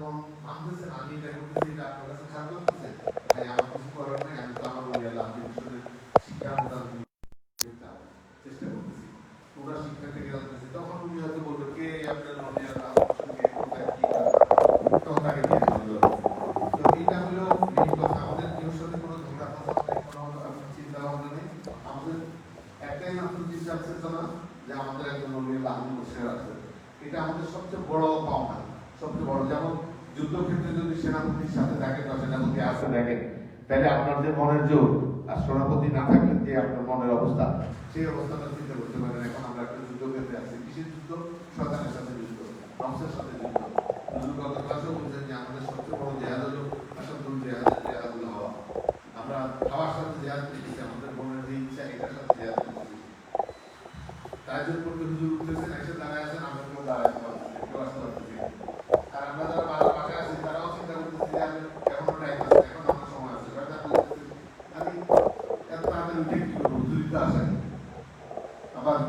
যখন মানতেছেন আমি এটা করতেছি, এটা আপনার কাছে খারাপ লাগতেছে, ভাই আমার কিছু করার নাই, আমি তো আমার ওই আল্লাহ শিক্ষা মোতাবেক চেষ্টা করতেছি, ওরা শিক্ষা থেকে জানতেছি। তখন উনি হয়তো বলবে কে আপনার তখন তাকে দিয়ে দিল। তো এইটা হলো মেইন কথা। আমাদের কেউ সাথে কোনো ঝগড়া ফাসাদ কোনো চিন্তা ভাবনা নেই। আমাদের একটাই মাত্র চিন্তা আছে না যে আমাদের একজন আল্লাহ বসে আছে। এটা আমাদের সবচেয়ে বড় পাওনা, সবচেয়ে বড়। যেমন যুদ্ধক্ষেত্রে যদি সেনাপতির সাথে দেখেন বা সেনাপতি আসতে দেখেন, তাহলে আপনার যে মনের জোর আর সেনাপতি না থাকলে যে আপনার মনের অবস্থা, সেই অবস্থাটা চিন্তা করতে পারেন। এখন আমরা একটা যুদ্ধক্ষেত্রে আছি, কিসের যুদ্ধ? শয়তানের সাথে যুদ্ধ, ধ্বংসের সাথে যুদ্ধ। গত ক্লাসেও বলছেন যে আমাদের সবচেয়ে বড় জেহাদ হলো আসাদুল জেহাদুল হাওয়া। আমরা হাওয়ার সাথে জেহাদ করতেছি, আমাদের মনের যে ইচ্ছা এটার সাথে জেহাদ করতেছি। তাইজুল করতে হুজুর উঠতেছেন, এসে দাঁড়ায় আছেন, আমরা কেউ দাঁড়াইতে পারতেছি, কেউ আসতে পারতেছি। আর আমরা যারা পাশে আছি তারাও চিন্তা করতেছি যে আমি এখনো টাইম আছে, এখন আমার সময় আছে। আমি এত তাড়াতাড়ি উঠে কি করবো, হুজুরই তো আসেন। আবার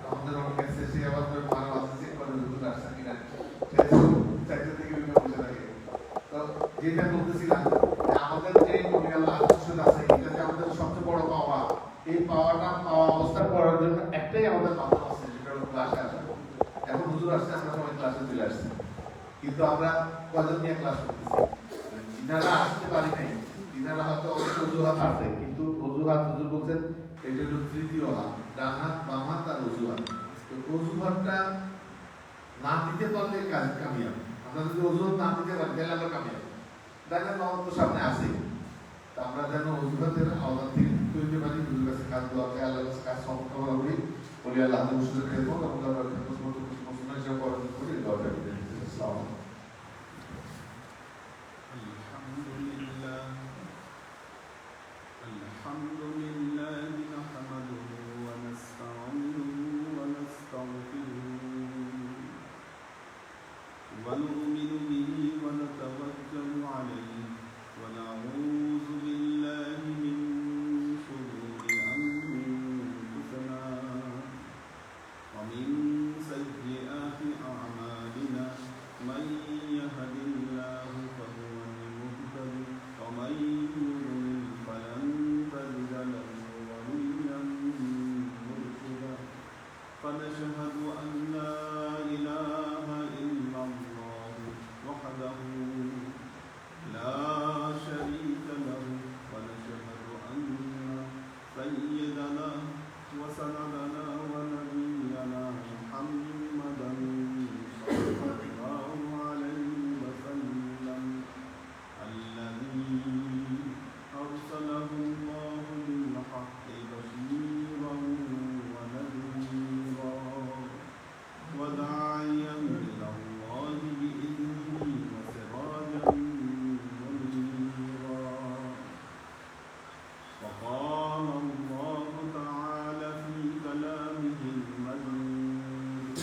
আমাদের অনেক আছে, সে আবার মারা আছে, চেক করে হুজুর আসছে কিনা, চারটে থেকে উঠে বসে থাকে। তো যেটা বলতেছিলাম যে আমাদের যে আল্লাহ খুশি আছে, এটা যে আমাদের সবচেয়ে বড় পাওয়া। এই পাওয়াটা পাওয়া অবস্থা করার জন্য একটাই আমাদের মাধ্যম আছে, সেটা হলো ক্লাসে আসা। এখন হুজুর আসছে, আমরা সবাই ক্লাসে চলে আসছি, কিন্তু আমরা কজন নিয়ে ক্লাস করতেছি? ইনারা আসতে পারি নাই, ইনারা হয়তো অনেক অজুহাত আছে, কিন্তু অজুহাত হুজুর বলছেন এটা হলো তৃতীয় হাত, ডান হাত, বাম হাত আর অজুহাত। তো অজুহাতটা না দিতে পারলে কাজ কামিয়াব। আমরা যদি অজুহাত না দিতে পারি তাহলে আমরা কামিয়াব। দেখেন বাবা তো সামনে আসে, আমরা যেন অজুহাতের আওতার থেকে মুক্ত হইতে পারি। হুজুর কাছে কাজ দোয়া চাই, আল্লাহর কাছে কাজ সম্পন্ন করি, বলি আল্লাহ আমাদের সুযোগ খেলবো এবং আমরা মুসলমান হিসেবে পড়াশোনা করি। দোয়া করি। আসসালামু ونؤمن به ونتوكل عليه ونعوذ بالله من شرور أنفسنا ومن سيئات أعمالنا من يهد الله فهو المهتد ومن يضلل فلن تجد له وليا مرشدا فنشهد أن لا إله إلا الله وحده لا شريك له ونشهد أن سيدنا وسندنا ونبينا محمدا صلى الله عليه وسلم الذي أرسله الله بالحق بشيرا ونذيرا وداعيا إلى الله بإذنه وسراجا منيرا. وقال الله تعالى في كلامه المجيد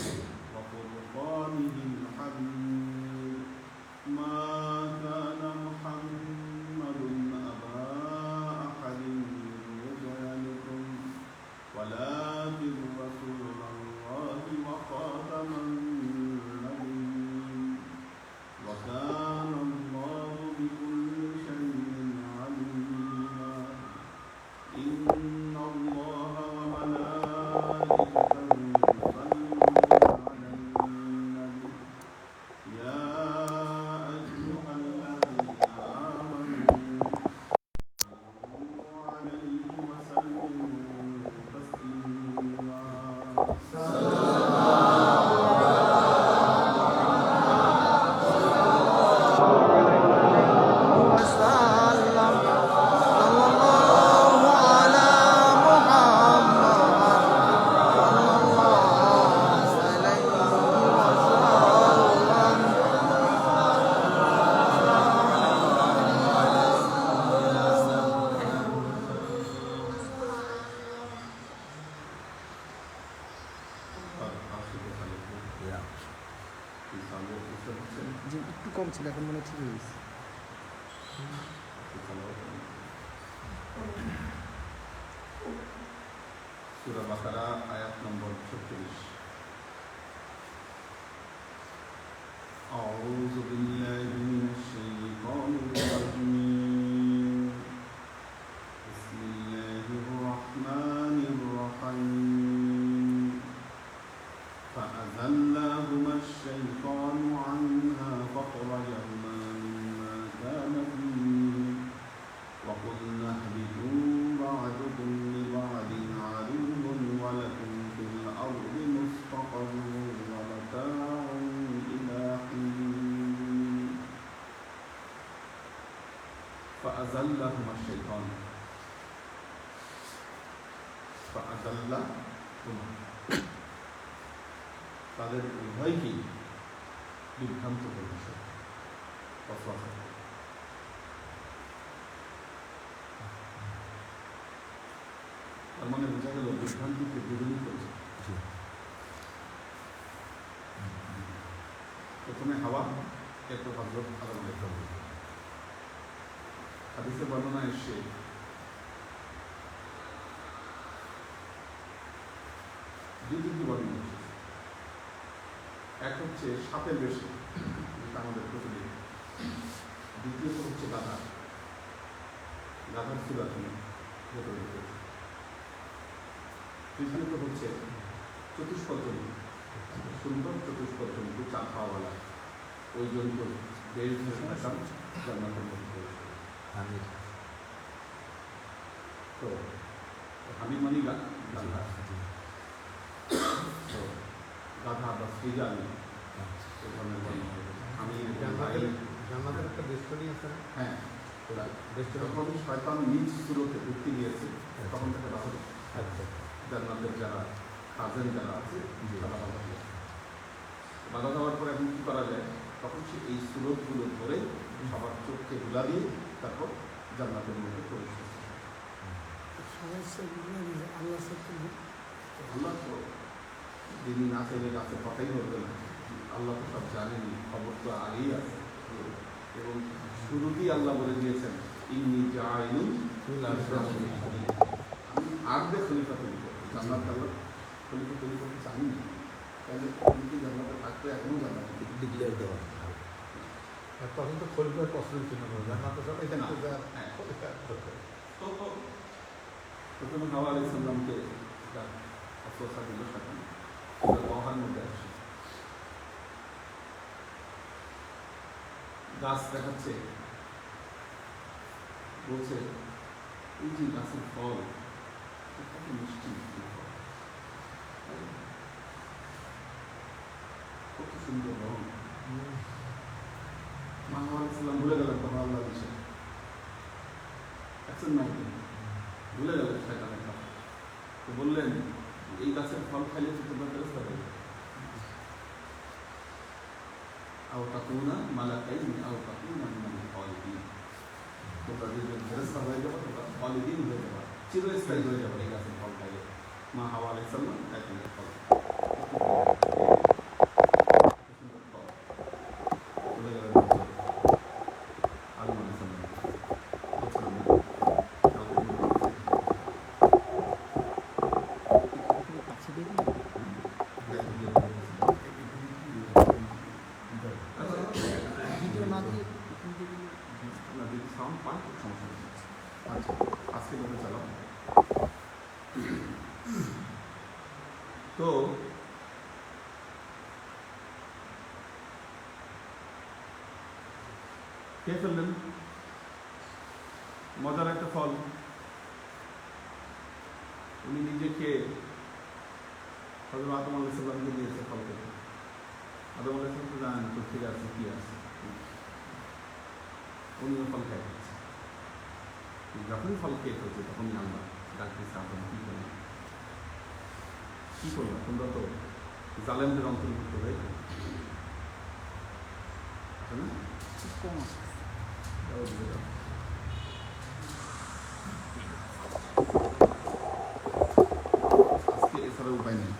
وفرقانه الحميد ما كان محمد أبا أحد من رجالكم ولكن رسول الله وخاتم النبيين وكان الله بكل شيء عليما. إن الله وملائكته يصلون على النبي يا أيها الذين آمنوا صلوا عليه وسلموا تسليما. যে একটু কম ছিল, এখন মনে ঠিক হয়ে গেছে। সূরা বাকারা আয়াত নম্বর 36। أعوذ بالله فأزلهما الشيطان فأزلهما তাদের উভয়কেই বিভ্রান্ত করেছে তার মানে বোঝা গেল বিভ্রান্তিকে দ্বিগুণ করেছে প্রথমে হাওয়া এরপর হযরত আদম আলাইহিস হাদিসে বর্ণনা এসে দুটি বর্ণনা এসেছে। এক হচ্ছে সাপের বেশে, যেটা আমাদের প্রচলিত। দ্বিতীয়ত হচ্ছে গাধার চূড়াখানি ভেতরে ঢুকেছে। তৃতীয়ত হচ্ছে চতুষ্পদ সুন্দর চতুষ্পদ জন্তু, চা খাওয়াওয়ালা ওই জন্তু বেশ ধরে থাকার জান্নাতের মধ্যে হামিদ। তো হামিদ মানে গাধা, তো গাধা বা শ্রীজানি এই ধরনের জান্নাতের একটা বেষ্টনী আছে না? হ্যাঁ, যখন শয়তান নিজ সুরতে ঢুকতে গিয়েছে তখন তাকে জান্নাতের যারা কাজেন যারা আছে তারা বাধা দেওয়ার পরে এখন কী করা যায়, তখন সে এই সুরতগুলো ধরে সবার চোখকে ধুলা দিয়ে তারপর জান্নাতের মধ্যে প্রবেশ করছে। আল্লাহ তো যিনি না চাইলে গাছে কথাই বলবে না, আল্লাহ তো সব জানেনি, খবর তো আগেই আছে। এবং শুরুতেই আল্লাহ বলে দিয়েছেন ইন্নী জাইলুন ফিল আরদি খলিফা, আমি আরদে খলিফা তৈরি করবো। জান্নাত আল্লাহ খলিফা তৈরি করতে চাইনি, তাহলে কি জান্নাতে থাকতে এখনো জান্নাতে ডিক্লেয়ার দেওয়া তখন তো খলিফার পছন্দ ছিল না, জান্নাতে সবাই না। দেখতে যায়। হ্যাঁ। তো প্রথমে হাওয়া আলাইহিস সালামকে অস্ত্র দিল শয়তান, গহার মধ্যে আসে গাছ দেখাচ্ছে, বলছে এই যে গাছের ফল কত মিষ্টি ফল, কত সুন্দর রং। মাহাল্লাম ভুলে গেলেন তখন আল্লাহ দিছে একজন নাই, ভুলে গেলেন শয়তানের কথা। তো বললেন এই গাছের ফল খাইলে তো তোমরা ফেরেশতা হবে, আও তাকুনা মালাকাইন আও তাকুনা মিনাল খালিদিন, তোমরা যদি ফেরেশতা হয়ে যাবে তোমরা খালিদিন হয়ে যাবে, চিরস্থায়ী হয়ে যাবে এই গাছের ফল খাইলে। মা হাওয়া আলাইহিস সালাম খাইলেন ফল, ভুলে গেলেন আদম আলাইহিস সালাম। তো কে ফেললেন মজার একটা ফল, উনি নিজে খেয়ে হযরত আদম আলাইহিস সালামকে দিয়েছে ফল খেতে। আদম আলাইহিস সালাম তো জানেন তো ঠিক আছে কি আছে, উনিও ফল খেয়ে ফেলছে। যখনই ফল খেয়ে ফেলছে তখনই আমরা ডাক দিচ্ছে আদম কি করবো, তোমরা তো জালেমদের অন্তর্ভুক্ত হয়ে যাবে। আজকে এছাড়া উপায় নেই।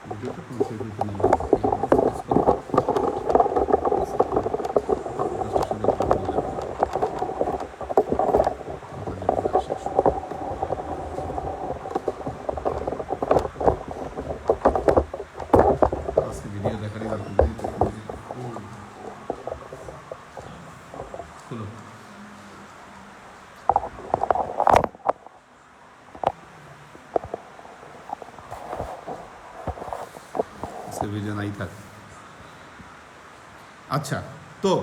ভিডিওটা কোনো সেভ হইতে নেই। ভিডিও দেখারই দরকার নেই, খুলো। ভিডিও নাই থাক। আচ্ছা, তো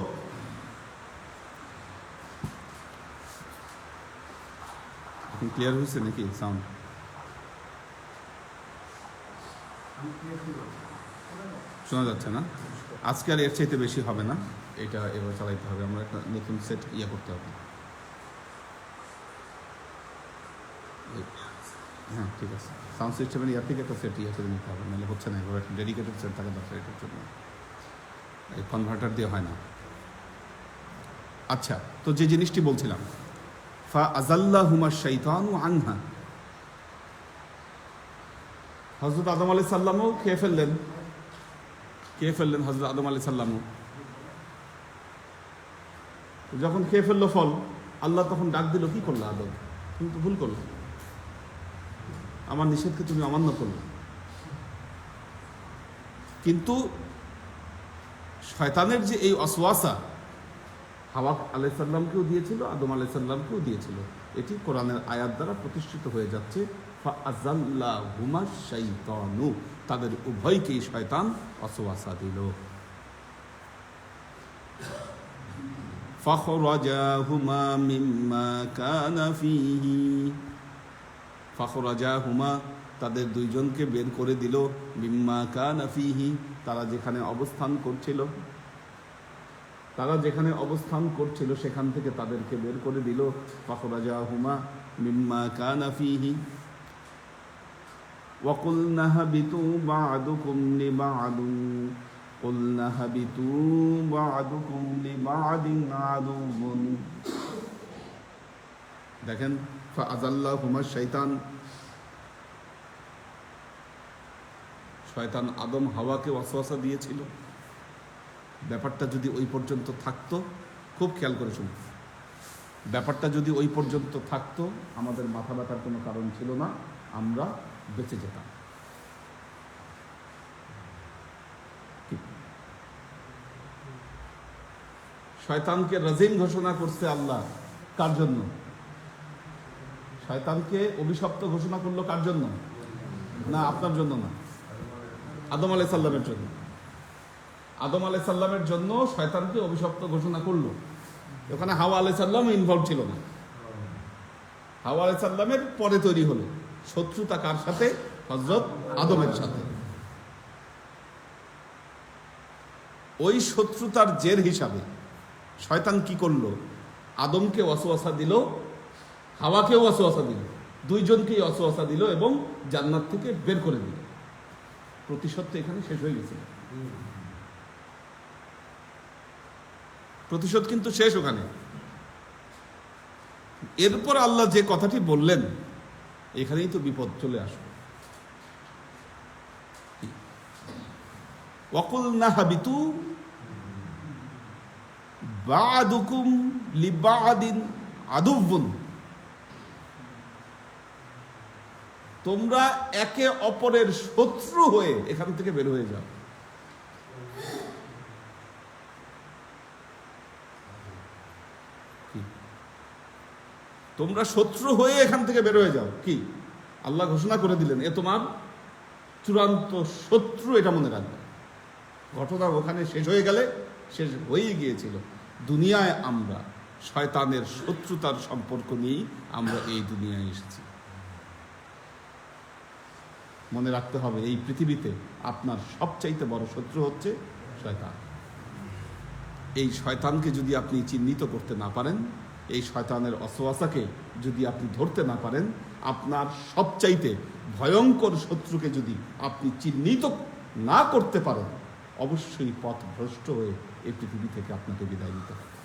এখন ক্লিয়ার হয়েছে নাকি সাউন্ড? শোনা যাচ্ছে না? আজকে আর এর চাইতে বেশি হবে না, এটা এবার চালাইতে হবে, আমরা একটা নতুন সেট করতে হবে। হ্যাঁ ঠিক আছে, সাউন্ড সিস্টেমের থেকে একটা সেট করে নিতে হবে, নাহলে হচ্ছে না, এবার একটা ডেডিকেটেড সেট থাকে দরকার এটার জন্য, এই কনভার্টার দিয়ে হয় না। আচ্ছা, তো যে জিনিসটি বলছিলাম, ফা আজাল্লাহুমা শাইতানু আনহা, হযরত আদম আলাইহিস সালামও খেয়ে ফেললেন হযরত আদম আলাইহিস সালামও। যখন খেয়ে ফেললো ফল, আল্লাহ তখন ডাক দিল, কি করলো আদম, তুমি তো ভুল করলো, আমার নিষেধকে তুমি অমান্য করলে। কিন্তু শয়তানের যে এই ওয়াসওয়াসা হাওয়া আলাইহিস সালামকেও দিয়েছিল, আদম আলাইহিস সালামকেও দিয়েছিল, এটি কোরআনের আয়াত দ্বারা প্রতিষ্ঠিত হয়ে যাচ্ছে। ফাআযাল্লাহুমা শাইতানু, তাদের উভয়কেই শয়তান ওয়াসওয়াসা দিল। ফাখরাজাহুমা মিম্মা কানা ফীহি, ফাখরাজাহুমা, তাদের দুইজনকে বের করে দিল, মিম্মা কানা ফীহি, তারা যেখানে অবস্থান করছিল সেখান থেকে তাদেরকে বের করে দিল। ফাখরাজাহুমা মিম্মা কানা ফীহি ওয়া কুলনা হাবিতু বা'দুকুম লিবা'দিন, কুলনা হাবিতু বা'দুকুম লিবা'দিন আদুউন। দেখেন, ফাআযাল্লাহুমা শাইতান, শয়তান আদম হাওয়াকে ওয়াসওয়াসা দিয়েছিল। ব্যাপারটা যদি ওই পর্যন্ত থাকতো, খুব খেয়াল করে শুনুন, ব্যাপারটা যদি ওই পর্যন্ত থাকতো, আমাদের মাথা ব্যথার কোনো কারণ ছিল না, আমরা বেঁচে যেতাম। শয়তানকে রাজিম ঘোষণা করছে আল্লাহ, কার জন্য? শয়তানকে অভিশপ্ত ঘোষণা করলো কার জন্য? না, আপনার জন্য না, আদম আলাইহিস সালামের জন্য। আদম আলাইহিস সালামের জন্য শয়তানকে অভিশপ্ত ঘোষণা করলো। ওখানে হাওয়া আলাইহিস সালাম ইনভলভ ছিল না, হাওয়া আলাইহিস সালামের পরে তৈরি হলো। শত্রুতা কার সাথে? হযরত আদমের সাথে। ওই শত্রুতার জের হিসাবে শয়তান কি করলো? আদমকে ওয়াসওয়াসা দিল, হাওয়াকেও ওয়াসওয়াসা দিল, দুইজনকেই ওয়াসওয়াসা দিল এবং জান্নাত থেকে বের করে দিল। প্রতিশোধ তো এখানে শেষ হয়ে গেছে, প্রতিশোধ কিন্তু শেষ ওখানে। এরপর আল্লাহ যে কথাটি বললেন, এখানেই তো বিপদ চলে আসবে। ওয়াকুলনা হাবিতু বা'দুকুম লিবা'দিন আদুউন, তোমরা একে অপরের শত্রু হয়ে এখান থেকে বের হয়ে যাও। তোমরা শত্রু হয়ে এখান থেকে বের হয়ে যাও। কি আল্লাহ ঘোষণা করে দিলেন, এ তোমার চূড়ান্ত শত্রু, এটা মনে রাখবে। ঘটনা ওখানে শেষ হয়ে গেলে, শেষ হয়েই গিয়েছিল। দুনিয়ায় আমরা শয়তানের শত্রুতার সম্পর্ক নিয়েই আমরা এই দুনিয়ায় এসেছি। মনে রাখতে হবে, এই পৃথিবীতে আপনার সবচাইতে বড় শত্রু হচ্ছে শয়তান। এই শয়তানকে যদি আপনি চিহ্নিত করতে না পারেন, এই শয়তানের ওয়াসওয়াসাকে যদি আপনি ধরতে না পারেন, আপনার সবচাইতে ভয়ঙ্কর শত্রুকে যদি আপনি চিহ্নিত না করতে পারেন, অবশ্যই পথভ্রষ্ট হয়ে এই পৃথিবী থেকে আপনাকে বিদায় নিতে হবে।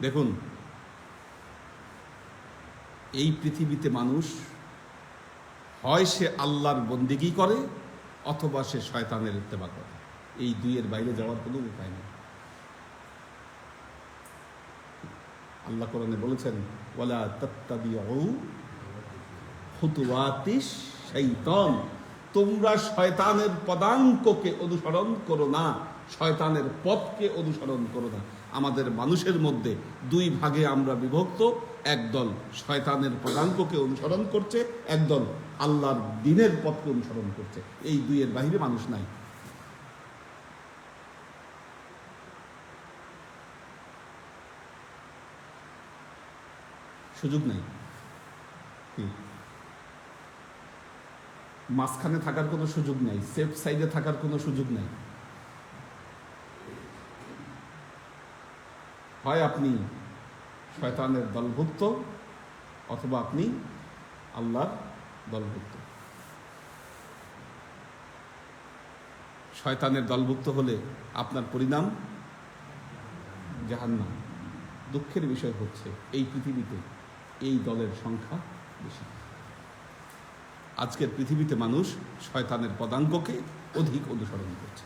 দেখুন, এই পৃথিবীতে মানুষ হয় সে আল্লাহর বন্দেগী করে, অথবা সে শয়তানের ইত্তেবা করে। এই দুইয়ের বাইরে যাওয়ার কোনো উপায় নেই। আল্লাহ কোরআনে বলেছেন, ওয়ালা তাত্তাবিউ খুতুওয়াতিশ শাইতান, তোমরা শয়তানের পদাঙ্ককে অনুসরণ করো না, শয়তানের পথকে অনুসরণ করো না। আমাদের মানুষের মধ্যে দুই ভাগে আমরা বিভক্ত, একদল শয়তানের পদাঙ্ককে অনুসরণ করছে, একদল আল্লাহর দ্বীনের পথকে অনুসরণ করছে। এই দুইয়ের বাইরে মানুষ নাই। সুযোগ নেই। মাঝখানে থাকার কোনো সুযোগ নেই, সেফ সাইডে থাকার কোনো সুযোগ নেই। হয় আপনি শয়তানের দলভুক্ত অথবা আপনি আল্লাহর দলভুক্ত। শয়তানের দলভুক্ত হলে আপনার পরিণাম জাহান্নাম। দুঃখের বিষয় হচ্ছে এই পৃথিবীতে এই দলের সংখ্যা বেশি। আজকের পৃথিবীতে মানুষ শয়তানের পদাঙ্ককে অধিক অনুসরণ করছে।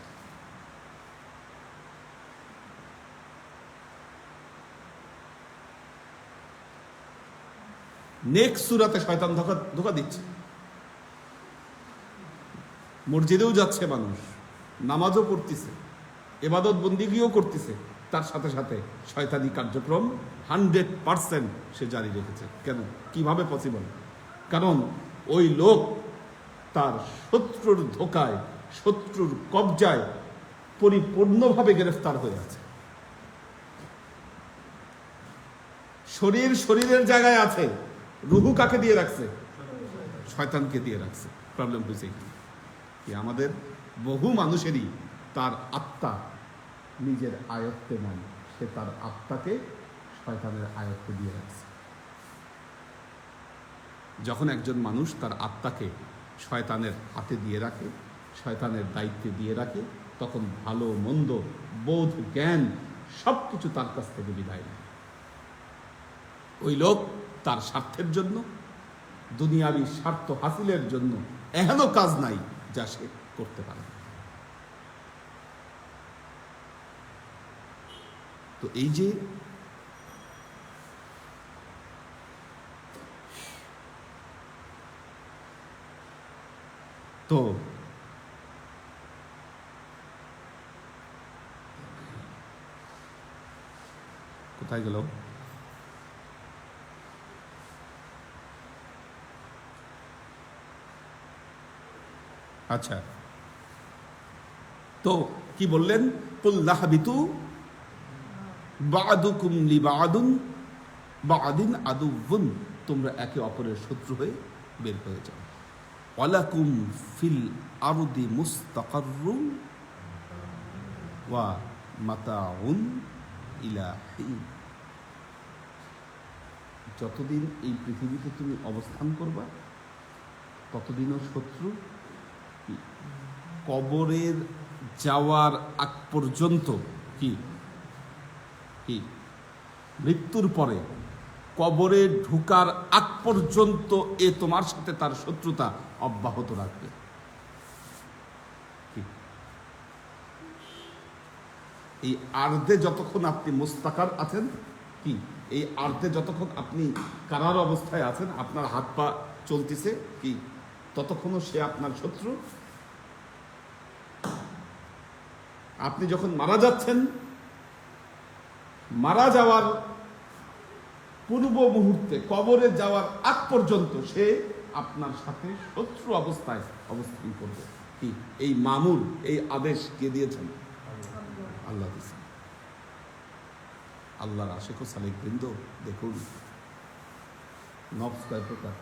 নেক্সট সূরাতে শয়তান ধোঁকা দিচ্ছে। মসজিদেও যাচ্ছে মানুষ, নামাজও পড়তেছে, ইবাদত বন্দিগিও করতেছে, তার সাথে সাথে শয়তানি কার্যক্রম 100% সে জারি রেখেছে। কেন? কিভাবে পসিবল? কারণ ওই লোক তার শত্রুর ধোঁকায়, শত্রুর কবজায় পরিপূর্ণভাবে গ্রেফতার হয়ে আছে। শরীরের জায়গায় আছে, রুহু কাকে দিয়ে রাখছে? শয়তানকে দিয়ে রাখছে। প্রবলেম হয়েছে কি আমাদের বহু মানুষেরই তার আত্মা নিজের আয়ত্তে নয়, সে তার আত্মাকে শয়তানের আয়ত্তে দিয়ে রাখছে। যখন একজন মানুষ তার আত্মাকে শয়তানের হাতে দিয়ে রাখে, শয়তানের দায়িত্বে দিয়ে রাখে, তখন ভালো মন্দ বোধ জ্ঞান সব কিছু তার কাছ থেকে বিদায় নেয়। ওই লোক তার স্বার্থের জন্য, দুনিয়াবি স্বার্থ হাসিলের জন্য এহেন কাজ নাই যা সে করতে পারে। তো এই যে তো কোথায় গেল? আচ্ছা, তো কি বললেন? কুল্লাহবিতু বাদুকুম লিবাদুন বাদিন আদুউন, তোমরা একে অপরের শত্রু হয়ে বের হয়ে যাও। ওয়ালাকুম ফিল আরদি মুস্তাকাররুন ওয়া মাতাউন ইলা হিন, যতদিন এই পৃথিবীতে তুমি অবস্থান করবা ততদিনও শত্রু। কবরের যাওয়ার আগ পর্যন্ত কি কি মৃত্যুর পরে কবরে ঢুকার আগ পর্যন্ত এ তোমার সাথে তার শত্রুতা অব্যাহত রাখবে। এই আর্ধে যতক্ষণ আপনি মুস্তাকার আছেন, কি এই আর্ধে যতক্ষণ আপনি কারার অবস্থায় আছেন, আপনার হাত পা চলতেছে, কি ততক্ষণও সে আপনার শত্রু। আপনি যখন মারা যাচ্ছেন, মারা যাওয়ার পূর্ব মুহূর্তে কবরে যাওয়ার আগ পর্যন্ত সে আপনার সাথে শত্রু অবস্থায় অবস্থান করবে। কি এই মামুল, এই আদেশ কে দিয়েছেন? আল্লাহ দিয়েছেন। আল্লাহর আশিক ও সালেক বৃন্দ, দেখুন নফস কয় প্রকার?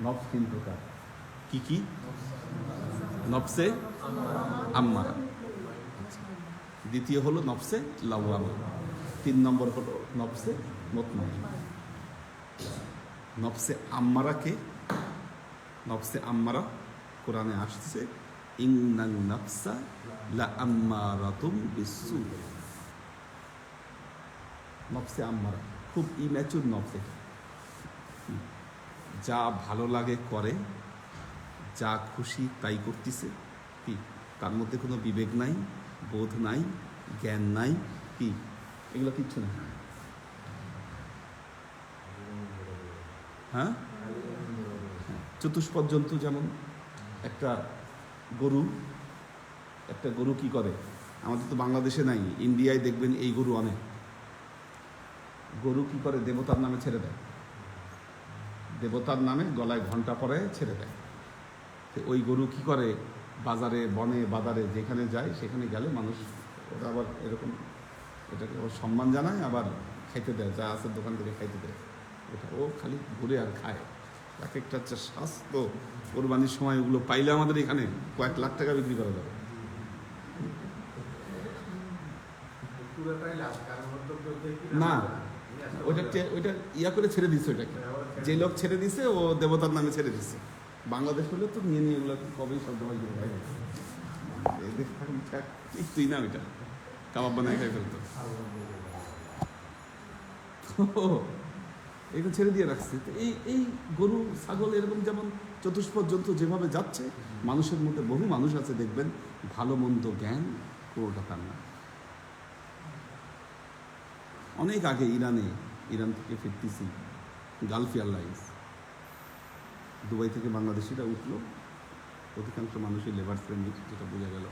নফস 3 প্রকার। কি কি? নফসে আম্মারা, দ্বিতীয় হলো নফসে লাওয়ামা, 3 নম্বর হলো নফসে মুতমাইন্না। নফসে আম্মারাকে, নফসে আম্মারা কোরআনে আসছে ইন্নান নাফসা লাআম্মারাতুম বিসসু। নফসে আম্মারা খুব ইম্যাচুর নফস, যা ভালো লাগে করে, যা খুশি তাই করতেছে, কি তার মধ্যে কোনো বিবেক নাই, বোধ নাই, জ্ঞান নাই, কি এগুলো কিচ্ছু না। হ্যাঁ, চতুষ্পদ জন্তু, যেমন একটা গরু কি করে? আমাদের তো বাংলাদেশে নাই, ইন্ডিয়ায় দেখবেন এই গরু অনেক। গরু কি করে? দেবতার নামে ছেড়ে দেয়, দেবতার নামে গলায় ঘন্টা পরে ছেড়ে দেয়। তো ওই গরু কি করে? বাজারে, বনে, বাজারে যেখানে যায় সেখানে গেলে মানুষ ওরা আবার এরকম এটাকে আবার সম্মান জানায়, আবার খাইতে দেয়, যা আছে দোকান থেকে খাইতে দেয়। ওটা ও খালি ঘুরে আর খায়। এক একটা হচ্ছে স্বাস্থ্য। কোরবানির সময় ওগুলো পাইলে আমাদের এখানে কয়েক লাখ টাকা বিক্রি করা যাবে। না, ওইটা ইয়া করে ছেড়ে দিচ্ছে, ওইটাকে যে লোক ছেড়ে দিছে ও দেবতার নামে ছেড়ে দিচ্ছে। বাংলাদেশ হলে তো নিয়ে নিয়ে এগুলো কবেই সব জমাই করে ভাই তুই না ওইটা কাবাব বানায় খাই ফেলতো, এটা ছেড়ে দিয়ে রাখছে। তো এই গরু ছাগল এরকম যেমন চতুষ্পদ জন্তু যেভাবে যাচ্ছে, মানুষের মধ্যে বহু মানুষ আছে দেখবেন ভালো মন্দ জ্ঞান পুরোটা তার না। অনেক আগে ইরান থেকে ফিরতেছি, গালফ এয়ারলাইন্স, দুবাই থেকে বাংলাদেশিরা উঠলো, অধিকাংশ মানুষই লেবার শ্রেণীর, যেটা বোঝা গেল।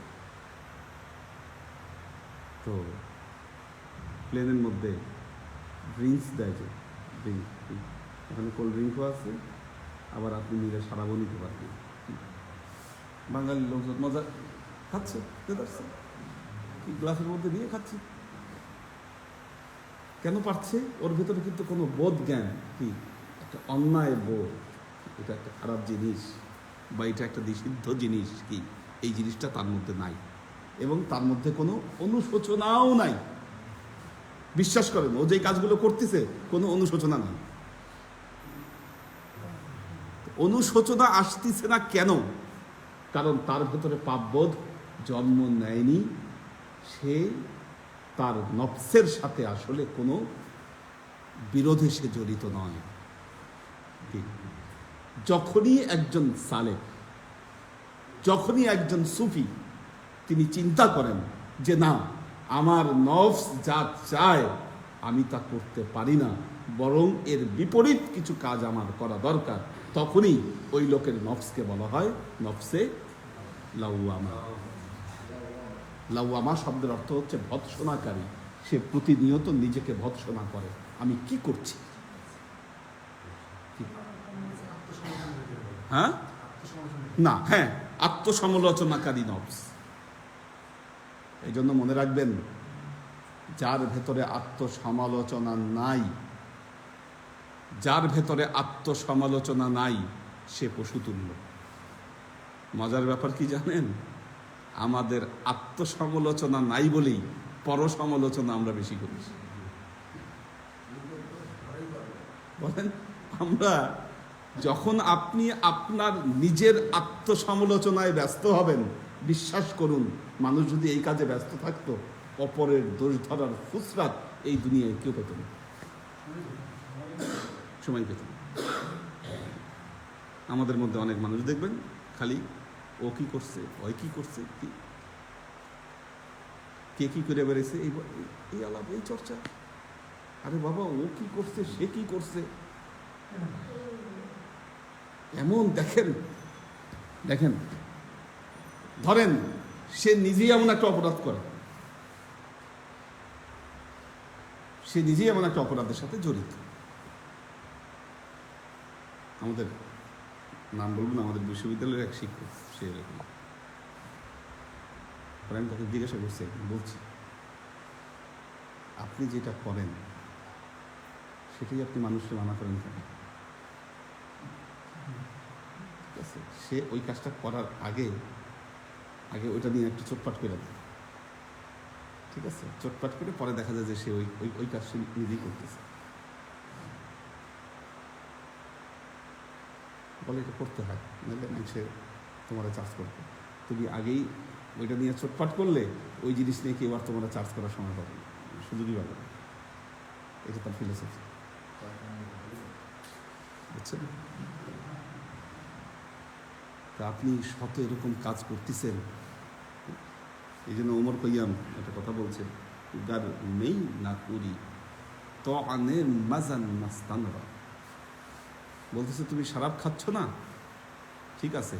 তো প্লেনের মধ্যে ড্রিঙ্কস দেয়, যে ড্রিঙ্ক, ওখানে কোল্ড ড্রিঙ্কও আছে, আবার আপনি নিলে সারাবও নিতে পারবেন। বাঙালি লোকজন মজা খাচ্ছে, কি গ্লাসের মধ্যে নিয়ে খাচ্ছে। কেন পারছে? ওর ভেতরে কিন্তু কোনো বোধ জ্ঞান, কি একটা অন্যায় বোধ, এটা একটা খারাপ জিনিস বা এটা একটা নিষিদ্ধ জিনিস, কি এই জিনিসটা তার মধ্যে নাই, এবং তার মধ্যে কোনো অনুশোচনাও নাই। বিশ্বাস করেন, ও যে কাজগুলো করতেছে কোনো অনুশোচনা নাই। অনুশোচনা আসতেছে না কেন? কারণ তার ভেতরে পাপবোধ জন্ম নেয়নি, সে তার নফসের সাথে আসলে কোনো বিরোধে সে জড়িত নয়। যখনই একজন সালেক, যখনই একজন সুফি তিনি চিন্তা করেন যে না, আমার নফস যা চায় আমি তা করতে পারি না, বরং এর বিপরীত কিছু কাজ আমার করা দরকার, তখনই ওই লোকের নফসকে বলা হয় নফসে লাওয়ামা। লাওয়ামা শব্দের অর্থ হচ্ছে ভৎসনাকারী। সে প্রতিনিয়ত নিজেকে ভৎসনা করে, আমি কি করছি। হ্যাঁ না, হ্যাঁ, আত্মসমালোচনাকারী নফস। এই জন্য মনে রাখবেন, যার ভেতরে আত্মসমালোচনা নাই, যার ভেতরে আত্মসমালোচনা নাই, সে পশুতুল্য। মজার ব্যাপার কি জানেন? আমাদের আত্মসমালোচনা নাই বলেই পরসমালোচনা আমরা বেশি করি। বলেন, আমরা যখন আপনি আপনার নিজের আত্মসমালোচনায় ব্যস্ত হবেন, বিশ্বাস করুন, মানুষ যদি এই কাজে ব্যস্ত থাকতো, অপরের দোষ ধরার ফুসরাত এই দুনিয়ায় কেউ পেত না, সময় পেত না। আমাদের মধ্যে অনেক মানুষ দেখবেন খালি ও কি করছে, ওই কি করছে, কে কি করে বেড়েছে, এই আলাপ, এই চর্চা। আরে বাবা, ও কি করছে, সে কি করছে, এমন দেখেন দেখেন ধরেন সে নিজেই এমন একটা অপরাধ করে, সে নিজেই এমন একটা অপরাধের সাথে জড়িত। আমাদের নাম বলবো না, আমাদের বিশ্ববিদ্যালয়ের এক শিক্ষক, সে এরকম। আমি তাকে জিজ্ঞাসা করছি, বলছি আপনি যেটা করেন সেটাই আপনি মানুষকে মানা করেন কেন? ঠিক আছে, সে ওই কাজটা করার আগে ওইটা নিয়ে একটু চোটপাট করে দেয়, ঠিক আছে, চোটপাট করে পরে দেখা যায় যে সে ওই কাজ সে নিজেই করতেছে। বলে এটা করতে হয়, নাহলে মানুষে তোমরা চার্জ করবে। তুমি আগেই ওইটা নিয়ে চোটপাট করলে ওই জিনিস নিয়ে কেউ আর তোমরা চার্জ করার সময় পাবে না, সুযোগই পাবে না। এটা তার ফিলোসফি, বুঝছেন? তা আপনি শত এরকম কাজ করতেছেন, এই জন্য ওমর কইয়াম একটা কথা বলছে, গার নেই না করি তো আনের মাজান মাস্তানরা। বলতেছে তুমি শরাব খাচ্ছ না, ঠিক আছে,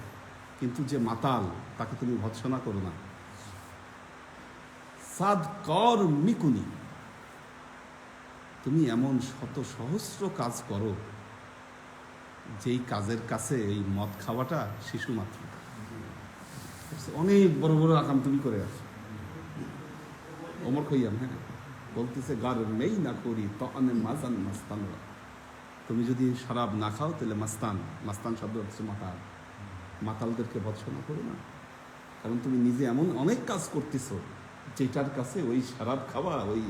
কিন্তু যে মাতাল তাকে তুমি ভৎসনা করো না। সাদ কর মিকুনি, তুমি এমন শত সহস্র কাজ করো যেই কাজের কাছে এই মদ খাওয়াটা শিশু মাত্র। অনেক বড় বড় আকাম তুমি করে আছো। ওমর খৈয়াম, হ্যাঁ, বলতেছে গার নেই না করি তো অনেক মাজান মাস্তানরা, তুমি যদি শরাব না খাও তাহলে মাস্তান, মাস্তান শব্দ হচ্ছে মাতাল, মাতালদেরকে ভৎসনা করো না। কারণ তুমি নিজে এমন অনেক কাজ করতেছো যেটার কাছে ওই শরাব খাওয়া ওই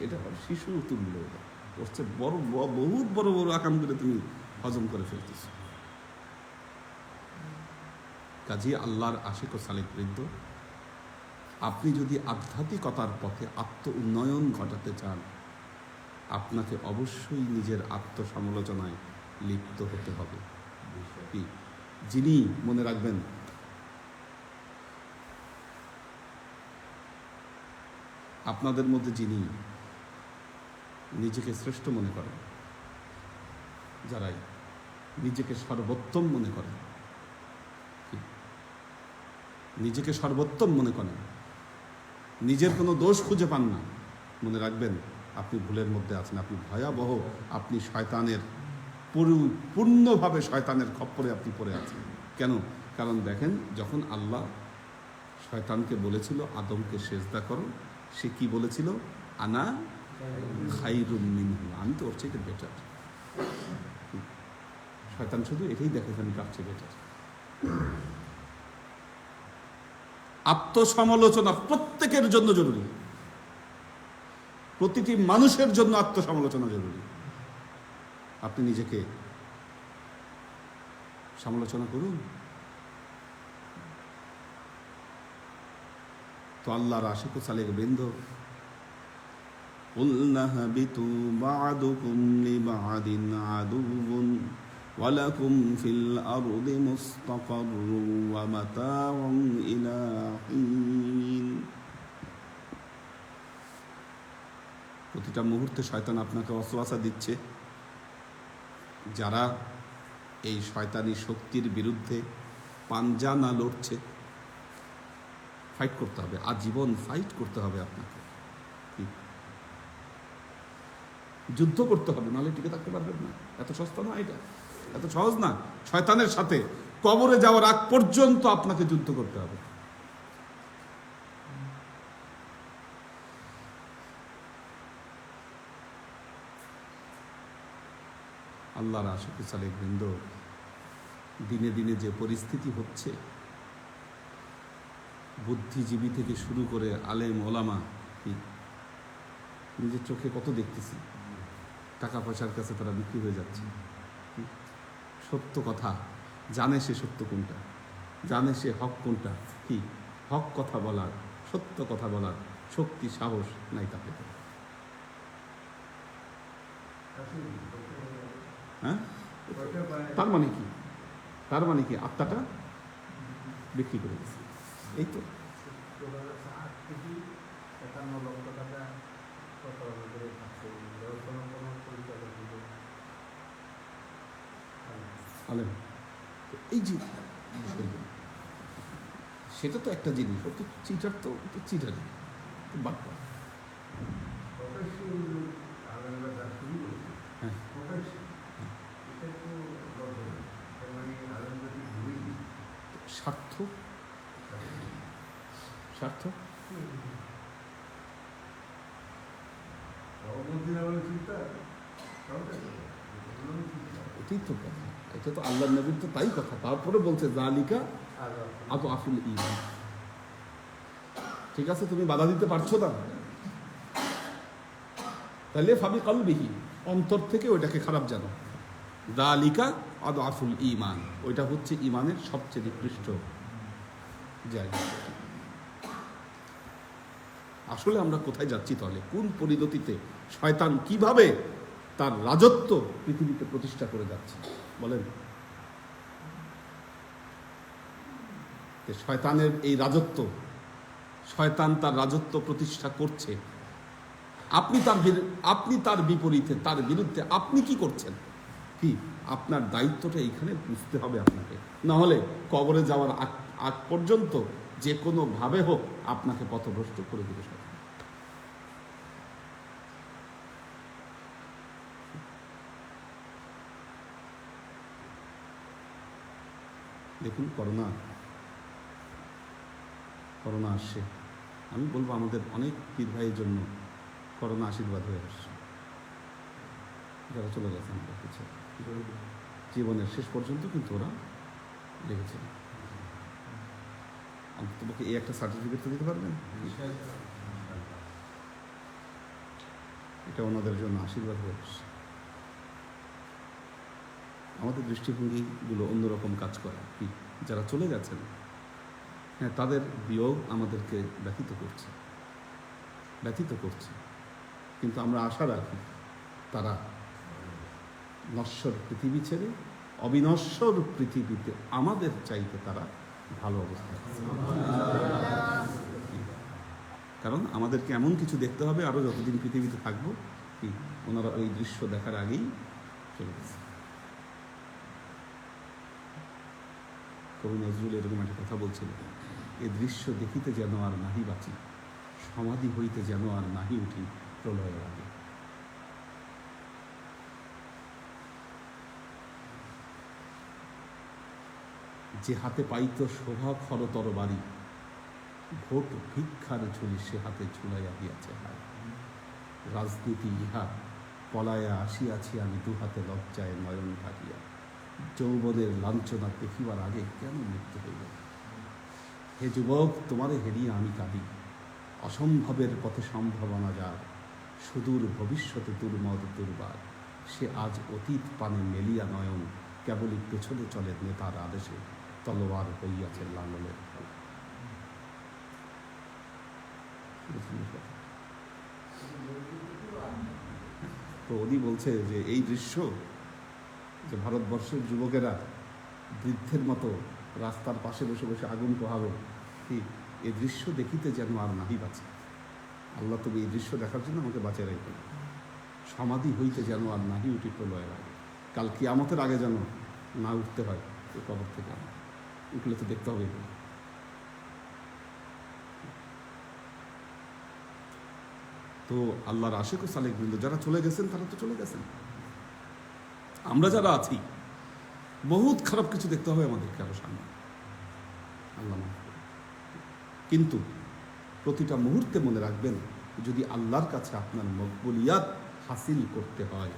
এটা শিশু তুল্য, হচ্ছে বড় বহুত বড় বড় আকাম করে তুমি হজম করে ফেলতেছো। কাজী আল্লাহর আশিক ও সালেক বৃদ্ধ, আপনি যদি আধ্যাত্মিকতার পথে আত্ম উন্নয়ন ঘটাতে চান, আপনাকে অবশ্যই নিজের আত্মসমালোচনায় লিপ্ত হতে হবে। কি যিনি, মনে রাখবেন, আপনাদের মধ্যে যিনি নিজেকে শ্রেষ্ঠ মনে করেন, যারাই নিজেকে সর্বোত্তম মনে করেন, নিজেকে সর্বোত্তম মনে করেন, নিজের কোনো দোষ খুঁজে পান না, মনে রাখবেন আপনি ভুলের মধ্যে আছেন, আপনি ভয়াবহ, আপনি শয়তানের পূর্ণভাবে শয়তানের খপ্পরে আপনি পড়ে আছেন। কেন? কারণ দেখেন, যখন আল্লাহ শয়তানকে বলেছিল আদমকে সেজদা করো, সে কি বলেছিল? আনা খাইরুম মিনহু, আমি তো ওর চাইতে বেটার। শয়তান শুধু এটাই দেখে আমি তার চেয়ে বেটার। আত্মসমালোচনা প্রত্যেকের জন্য জরুরি, প্রতিটি মানুষের জন্য আত্মসমালোচনা জরুরি। আপনি নিজেকে সমালোচনা করুন। তো আল্লাহর আশিক ও সালেক বৃন্দ, قُلْنَا اهْبِطُوا بَعْضُكُمْ لِبَعْضٍ عَدُوٌّ وَلَكُمْ فِي الْأَرْضِ مُسْتَقَرٌّ وَمَتَاعٌ إِلَى حِينٍ। প্রতিটা মুহূর্তে শয়তান আপনাকে ওয়াসওয়াসা দিচ্ছে। যারা এই শয়তানি শক্তির বিরুদ্ধে পাঞ্জা না লড়ছে, ফাইট করতে হবে, আজীবন ফাইট করতে হবে আপনাকে, যুদ্ধ করতে হবে, নাহলে টিকে থাকতে পারবেন না। এত সস্তা না, এটা এত সহজ না। শয়তানের সাথে কবরে যাওয়ার আগ পর্যন্ত আপনাকে যুদ্ধ করতে হবে। আল্লাহর আশিক সালেক বৃন্দ, দিনে দিনে যে পরিস্থিতি হচ্ছে, বুদ্ধিজীবী থেকে শুরু করে আলেম ওলামা, নিজের চোখে কত দেখতেছি, টাকা পয়সার কাছে তারা বিক্রি হয়ে যাচ্ছে। সত্য কথা জানে সে, সত্য কোনটা জানে সে, হক কোনটা, কি হক কথা বলার, সত্য কথা বলার শক্তি সাহস নাই তাকে। হ্যাঁ, তার মানে কি? তার মানে কি? আত্মাটা বিক্রি করে দিচ্ছে, এই তো। এই যে সেটা তো একটা জিনিস, ও তো চিটার, তো চিটারি বাদ। হ্যাঁ, স্বার্থ স্বার্থ এটাই তো কথা, এটা তো আল্লাহ নবীর তো তাই কথা। তারপরে বলছে জালিকা আদু আফুল ঈমান। ঠিক আছে, তুমি বাধা দিতে পারছো না, তাহলে ফাবি কলবিহি, অন্তর থেকে ওইটাকে খারাপ জানো। জালিকা আদু আফুল ঈমান, ওইটা হচ্ছে ঈমানের সবচেয়ে নিকৃষ্ট জায়গা। আসলে আমরা কোথায় যাচ্ছি তাহলে? কোন পরিণতিতে শয়তান কিভাবে তার রাজত্ব পৃথিবীতে প্রতিষ্ঠা করে যাচ্ছে বলেন? শয়তানের এই রাজত্ব, শয়তান তার রাজত্ব প্রতিষ্ঠা করছে, আপনি তার বিপরীতে, তার বিরুদ্ধে আপনি কি করছেন? কি আপনার দায়িত্বটা এইখানে বুঝতে হবে আপনাকে, না হলে কবরে যাওয়ার আগ পর্যন্ত যে কোনো ভাবে হোক আপনাকে পথভ্রষ্ট করে দিবে শয়তান। দেখুন, করোনা আসছে, আমি বলবো আমাদের অনেক পীর ভাইয়ের জন্য করোনা আশীর্বাদ হয়ে আসছে। যারা চলে গেছেন আমাদের কাছে জীবনের শেষ পর্যন্ত কিন্তু ওরা লেগেছে। তোমাকে এই একটা সার্টিফিকেট তো দিতে পারবেন, এটা ওনাদের জন্য আশীর্বাদ হয়ে আসছে। আমাদের দৃষ্টিভঙ্গিগুলো অন্যরকম কাজ করে কি, যারা চলে গেছেন হ্যাঁ তাদের বিয়োগ আমাদেরকে ব্যথিত করছে, কিন্তু আমরা আশা রাখি তারা নশ্বর পৃথিবী ছেড়ে অবিনশ্বর পৃথিবীতে আমাদের চাইতে তারা ভালো অবস্থায় আছে। কারণ আমাদেরকে এমন কিছু দেখতে হবে আরও যতদিন পৃথিবীতে থাকবো কি ওনারা ওই দৃশ্য দেখার আগেই চলে গেছে। কবি নজরুল এরকম একটা কথা বলছিল, এ দৃশ্য দেখিতে যেন আর নাহি বাঁচি, সমাধি হইতে যেন আর নাহি উঠি প্রলয়ের আগে। যে হাতে পাইত শোভা খরতর বাড়ি, ভোট ভিক্ষার ঝুলি সে হাতে ঝুলাইয়া দিয়াছে হায়। রাজনীতি ইহা পলায়া আসিয়াছি আমি দুহাতে লজ্জায় নয়ন ঢাকিয়া, যৌবনের লাঞ্ছনা দেখিবার আগে কেন মৃত্যু হইল। হে যুবক তোমারে হেরিয়া আমি কাঁদি, অসম্ভবের পথে সম্ভাবনা যার, সুদূর ভবিষ্যতে দুর্মদ দুর্বার, সে আজ অতীত পানে মেলিয়া নয়ন, কেবলই পেছনে চলে নেতার আদেশে তলোয়ার হইয়াছে লাঙ্গলের ফল। তো উনি বলছে যে এই দৃশ্য যে ভারতবর্ষের যুবকেরা বৃদ্ধের মতো রাস্তার পাশে বসে বসে আগুন পোহাবে, ঠিক এই দৃশ্য দেখিতে যেন আর নাহি বাঁচে। আল্লাহ তবে এই দৃশ্য দেখার জন্য আমাকে বাঁচিয়ে রাখবেন। সমাধি হইতে যেন আর নাহি উঠি প্রলয়ের আগে, কাল কিয়ামতের আগে যেন না উঠতে হয় এই কবর থেকে। উঠলে তো দেখতে হবে। তো আল্লাহর আশিক ও সালেক বৃন্দ যারা চলে গেছেন তারা তো চলে গেছেন, আমরা যারা আছি বহুত খারাপ কিছু দেখতে হবে আমাদেরকে আরো সামনে, আল্লাহ মাফ করুন। কিন্তু প্রতিটা মুহূর্তে মনে রাখবেন, যদি আল্লাহর কাছে আপনার মকবুলিয়াত হাসিল করতে হয়,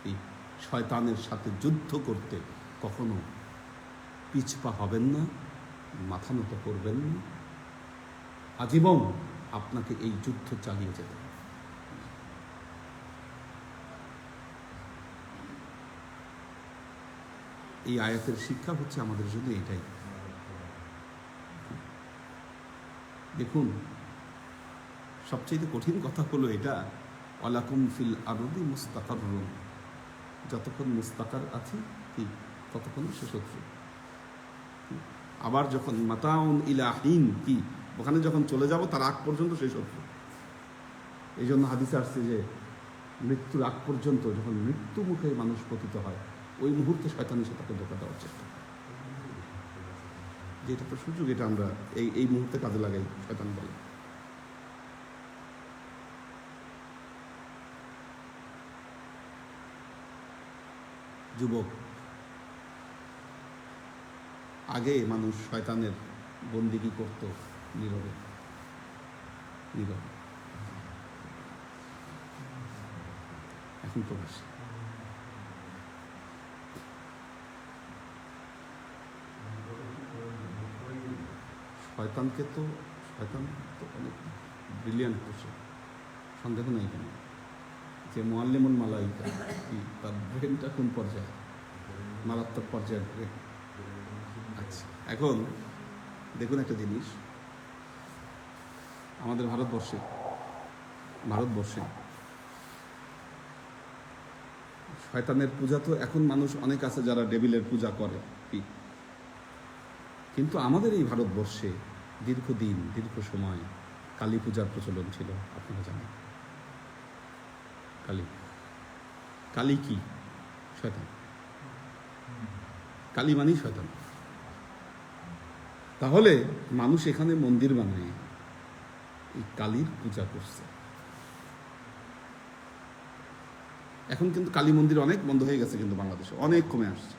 এই শয়তানের সাথে যুদ্ধ করতে কখনো পিছপা হবেন না, মাথা নত করবেন না। আজীবন আপনাকে এই যুদ্ধ চালিয়ে যেতে হবে। এই আয়াতের শিক্ষা হচ্ছে আমাদের জন্য এটাই। দেখুন, সবচেয়ে কঠিন কথা হলো এটা, ওয়ালাকুম ফিল আরদি মুস্তাকাররুন, যতক্ষণ মুস্তাকার আছে কি ততক্ষণ সে শত্রু। আবার যখন মাতাউন ইলাহিন কি, ওখানে যখন চলে যাব তার আগ পর্যন্ত সেই শত্রু। এই জন্য হাদিসে আসছে যে মৃত্যুর আগ পর্যন্ত, যখন মৃত্যু মুখে মানুষ পতিত হয়, ওই মুহূর্তে শয়তানের সাথে তাকে ধোঁকা দেওয়ার চেষ্টা করে। যেটা তো সুযোগ, এটা আমরা এই মুহূর্তে কাজে লাগাই, শয়তান বলে। যুবক, আগে মানুষ শয়তানের বন্দিগি করত নীরবে নীরবে, এখন প্রকাশ্যে। শয়তান তো অনেক ব্রিলিয়ান্ট করছে, সন্দেহ নেই কেন, যে মুআল্লিমুল মালাইকা তার ব্রেনটা কোন পর্যায়ে, মারাত্মক পর্যায়ের ব্রেন। আচ্ছা, এখন দেখুন একটা জিনিস, আমাদের ভারতবর্ষে শয়তানের পূজা তো এখন মানুষ অনেক আছে যারা ডেভিলের পূজা করে, কিন্তু আমাদের এই ভারতবর্ষে দীর্ঘ সময় কালী পূজার প্রচলন ছিল। আপনারা জানেন কালী কি? শয়তান। কালী মানেই শয়তান। তাহলে মানুষ এখানে মন্দির বানায় এই কালীর পূজা করছে। এখন কিন্তু কালী মন্দির অনেক বন্ধ হয়ে গেছে, কিন্তু বাংলাদেশে অনেক কমে আসছে।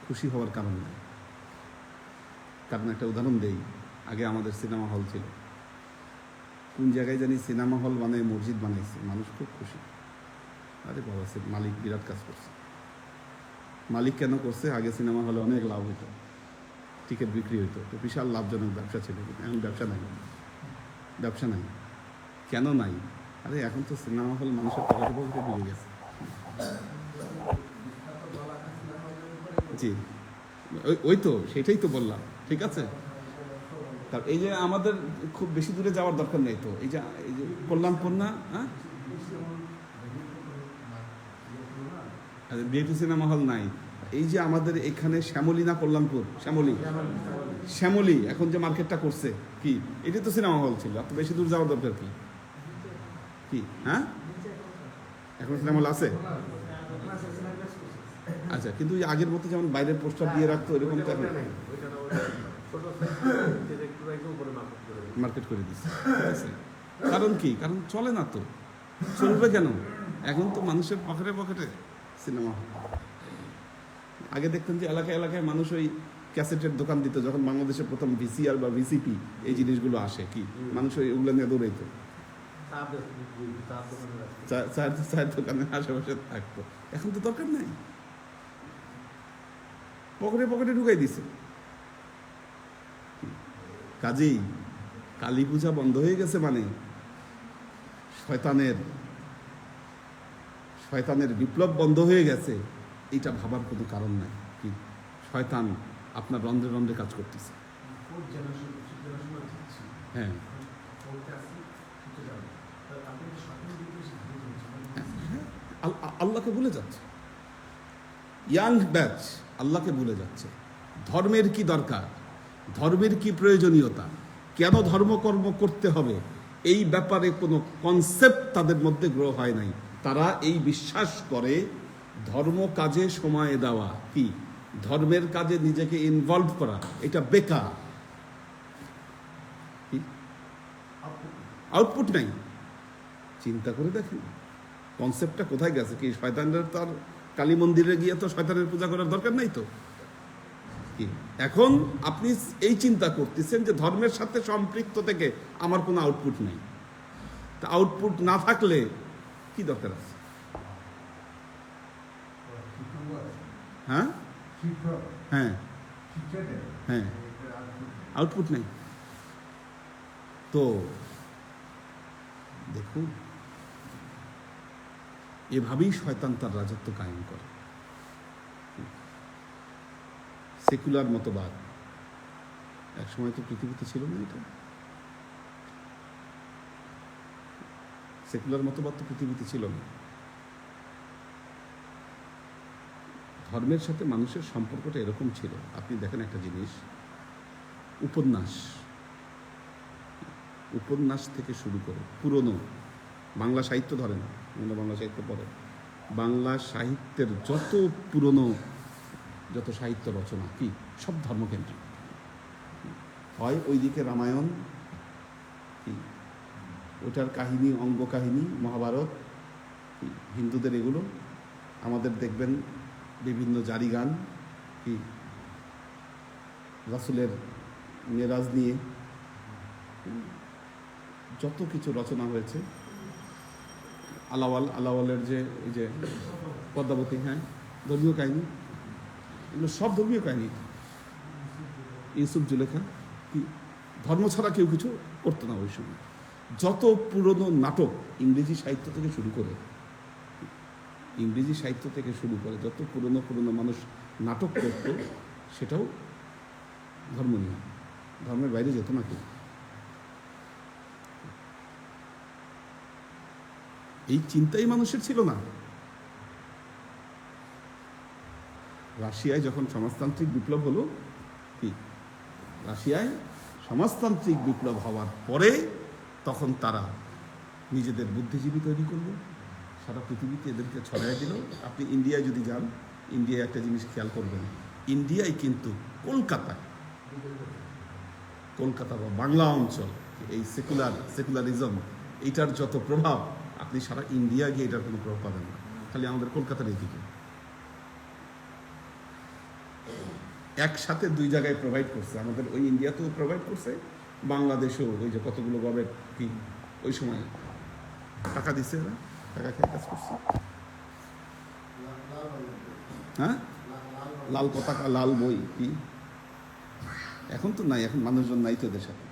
খুশি হওয়ার কারণ নেই, কারণ একটা উদাহরণ দেই। আগে আমাদের সিনেমা হল ছিল, কোন জায়গায় জানি সিনেমা হল বানায় মসজিদ বানাইছে, মানুষ খুব খুশি। আরে বাবা, মালিক বিরাট কাজ করছে। মালিক কেন করছে? আগে সিনেমা হলে অনেক লাভ হতো, টিকিট বিক্রি হতো, তো বিশাল লাভজনক ব্যবসা ছিল। এখন ব্যবসা নাই, ব্যবসা নাই। কেন নাই? আরে এখন তো সিনেমা হল মানুষের পকেটে পকেটে ঢুকে গেছে। জি, ওই তো সেটাই তো বললাম, ঠিক আছে। তার এই যে আমাদের খুব বেশি দূরে যাওয়ার দরকার নেই তো, এই যে কল্যাণপুর না, হ্যাঁ, বিএটি সিনেমা হল নাই। এই যে আমাদের এখানে শ্যামলী না কল্যাণপুর, শ্যামলী এখন যে মার্কেটটা করছে, কি এটা তো সিনেমা হল ছিল। এত বেশি দূর যাওয়ার দরকার কি? কি হ্যাঁ, এখন সিনেমা হল আছে? আচ্ছা, কিন্তু আগের মতো যেমন বাইরের পোস্টার দিয়ে রাখতো এরকম তো এখন মার্কেট করে দিচ্ছে। ঠিক আছে, কারণ কি? কারণ চলে না তো, চলবে কেন? এখন তো মানুষের পকেটে পকেটে সিনেমা হল। আগে দেখতেন যে এলাকায় এলাকায় মানুষ ওই ক্যাসেটের দোকান দিত, যখন বাংলাদেশে প্রথম ভিসিআর বা ভিসিপি এই জিনিসগুলো আসে, কি মানুষ ওইগুলো নিয়ে দৌড়াইতো, চায়ের দোকানের আশেপাশে থাকতো। এখন তো দরকার নাই, পকেটে পকেটে ঢুকাই দিছে। কাজেই কালী পূজা বন্ধ হয়ে গেছে মানে শয়তানের বিপ্লব বন্ধ হয়ে গেছে, এটা ভাবার কোনো কারণ নাই। কি শয়তান আপনার রন্ধ্রে রন্ধ্রে কাজ করতেছে। হ্যাঁ, আল্লাহকে ভুলে যাচ্ছে, ইয়াং ব্যাচ আল্লাহকে ভুলে যাচ্ছে। ধর্মের কি দরকার, ধর্মের কি প্রয়োজনীয়তা, কেন ধর্মকর্ম করতে হবে, এই ব্যাপারে কোনো কনসেপ্ট তাদের মধ্যে গ্রো হয় নাই। তারা এই বিশ্বাস করে ধর্ম কাজে সময় দেওয়া, কি ধর্মের কাজে নিজেকে ইনভলভ করা, এটা বেকার। আউটপুট নাই। চিন্তা করে দেখেন কনসেপ্টটা কোথায় গেছে। কি শয়তানের তার কালী মন্দিরে গিয়ে তো শয়তানের পূজা করার দরকার নাই তো। কি এখন আপনি এই চিন্তা করতেছেন যে ধর্মের সাথে সম্পৃক্ত থেকে আমার কোনো আউটপুট নেই। তা আউটপুট না থাকলে কি দরকার আছে? হ্যাঁ হ্যাঁ হ্যাঁ, আউটপুট নেই তো। দেখুন, এভাবেই শয়তান তার রাজত্ব কায়েম করে। সেকুলার মতবাদ এক সময় তো পৃথিবীতে ছিল না। এটা সেকুলার মতবাদ তো পৃথিবীতে ছিল না। ধর্মের সাথে মানুষের সম্পর্কটা এরকম ছিল। আপনি দেখেন একটা জিনিস, উপন্যাস থেকে শুরু করে পুরনো বাংলা সাহিত্য ধরেন, বাংলা সাহিত্য পড়ে, বাংলা সাহিত্যের যত পুরনো যত সাহিত্য রচনা, কি সব ধর্মকেন্দ্রিক। হয় ওইদিকে রামায়ণ, কি ওটার কাহিনী, অঙ্গ কাহিনী, মহাভারত, হিন্দুদের এগুলো। আমাদের দেখবেন বিভিন্ন জারি গান, কি রাসূলের মেরাজ নিয়ে যত কিছু রচনা হয়েছে। আলাওয়ালের যে এই যে পদ্মাবতী, হ্যাঁ, ধর্মীয় কাহিনী, এগুলো সব ধর্মীয় কাহিনী। ইউসুফ জুলেখা, কি ধর্ম ছাড়া কেউ কিছু করতো না ওই সময়। যত পুরনো নাটক ইংরেজি সাহিত্য থেকে শুরু করে যত পুরনো মানুষ নাটক করত, সেটাও ধর্ম নিয়ে, ধর্মের বাইরে যেত না কেউ। এই চিন্তাই মানুষের ছিল না। রাশিয়ায় যখন সমাজতান্ত্রিক বিপ্লব হলো, কি রাশিয়ায় সমাজতান্ত্রিক বিপ্লব হওয়ার পরে তখন তারা নিজেদের বুদ্ধিজীবী তৈরি করলো, সারা পৃথিবীতে এদেরকে ছড়াই দিল। আপনি ইন্ডিয়ায় যদি যান, ইন্ডিয়ায় একটা জিনিস খেয়াল করবেন, ইন্ডিয়ায় কিন্তু কলকাতা বা বাংলা অঞ্চল, এই সেকুলারিজম, এইটার যত প্রভাব, আপনি সারা ইন্ডিয়া গিয়ে এটার কোনো প্রভাব পাবেন না। খালি আমাদের কলকাতার এদিকে একসাথে দুই জায়গায় প্রোভাইড করছে। আমাদের ওই ইন্ডিয়াতেও প্রোভাইড করছে, বাংলাদেশেও ওই যে কতগুলো গভর্নমেন্ট কি ওই সময় টাকা দিচ্ছে, এরা টাকা খেয়ে কাজ করছে। হ্যাঁ, লাল পতাকা লাল বই কি এখন তো নাই, এখন মানুষজন নাই তো এদের সাথে।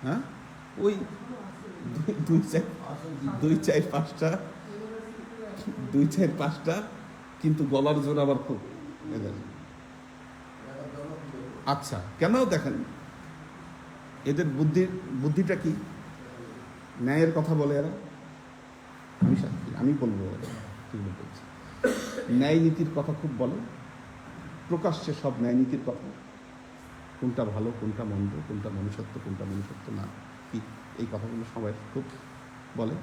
হ্যাঁ, ওই দুই চার পাঁচটা কিন্তু গলার জোর আবার খুব এদের। আচ্ছা, কেন দেখেন এদের বুদ্ধিটা কি? ন্যায়ের কথা বলে এরা। আমি বলবো সেগুলো বলছি, ন্যায় নীতির কথা খুব বলে, প্রকাশ্যে সব ন্যায় নীতির কথা, কোনটা ভালো কোনটা মন্দ, কোনটা মনুষ্যত্ব কোনটা মনুষ্যত্ব না, কি এই কথাগুলো সবাই খুব বলে।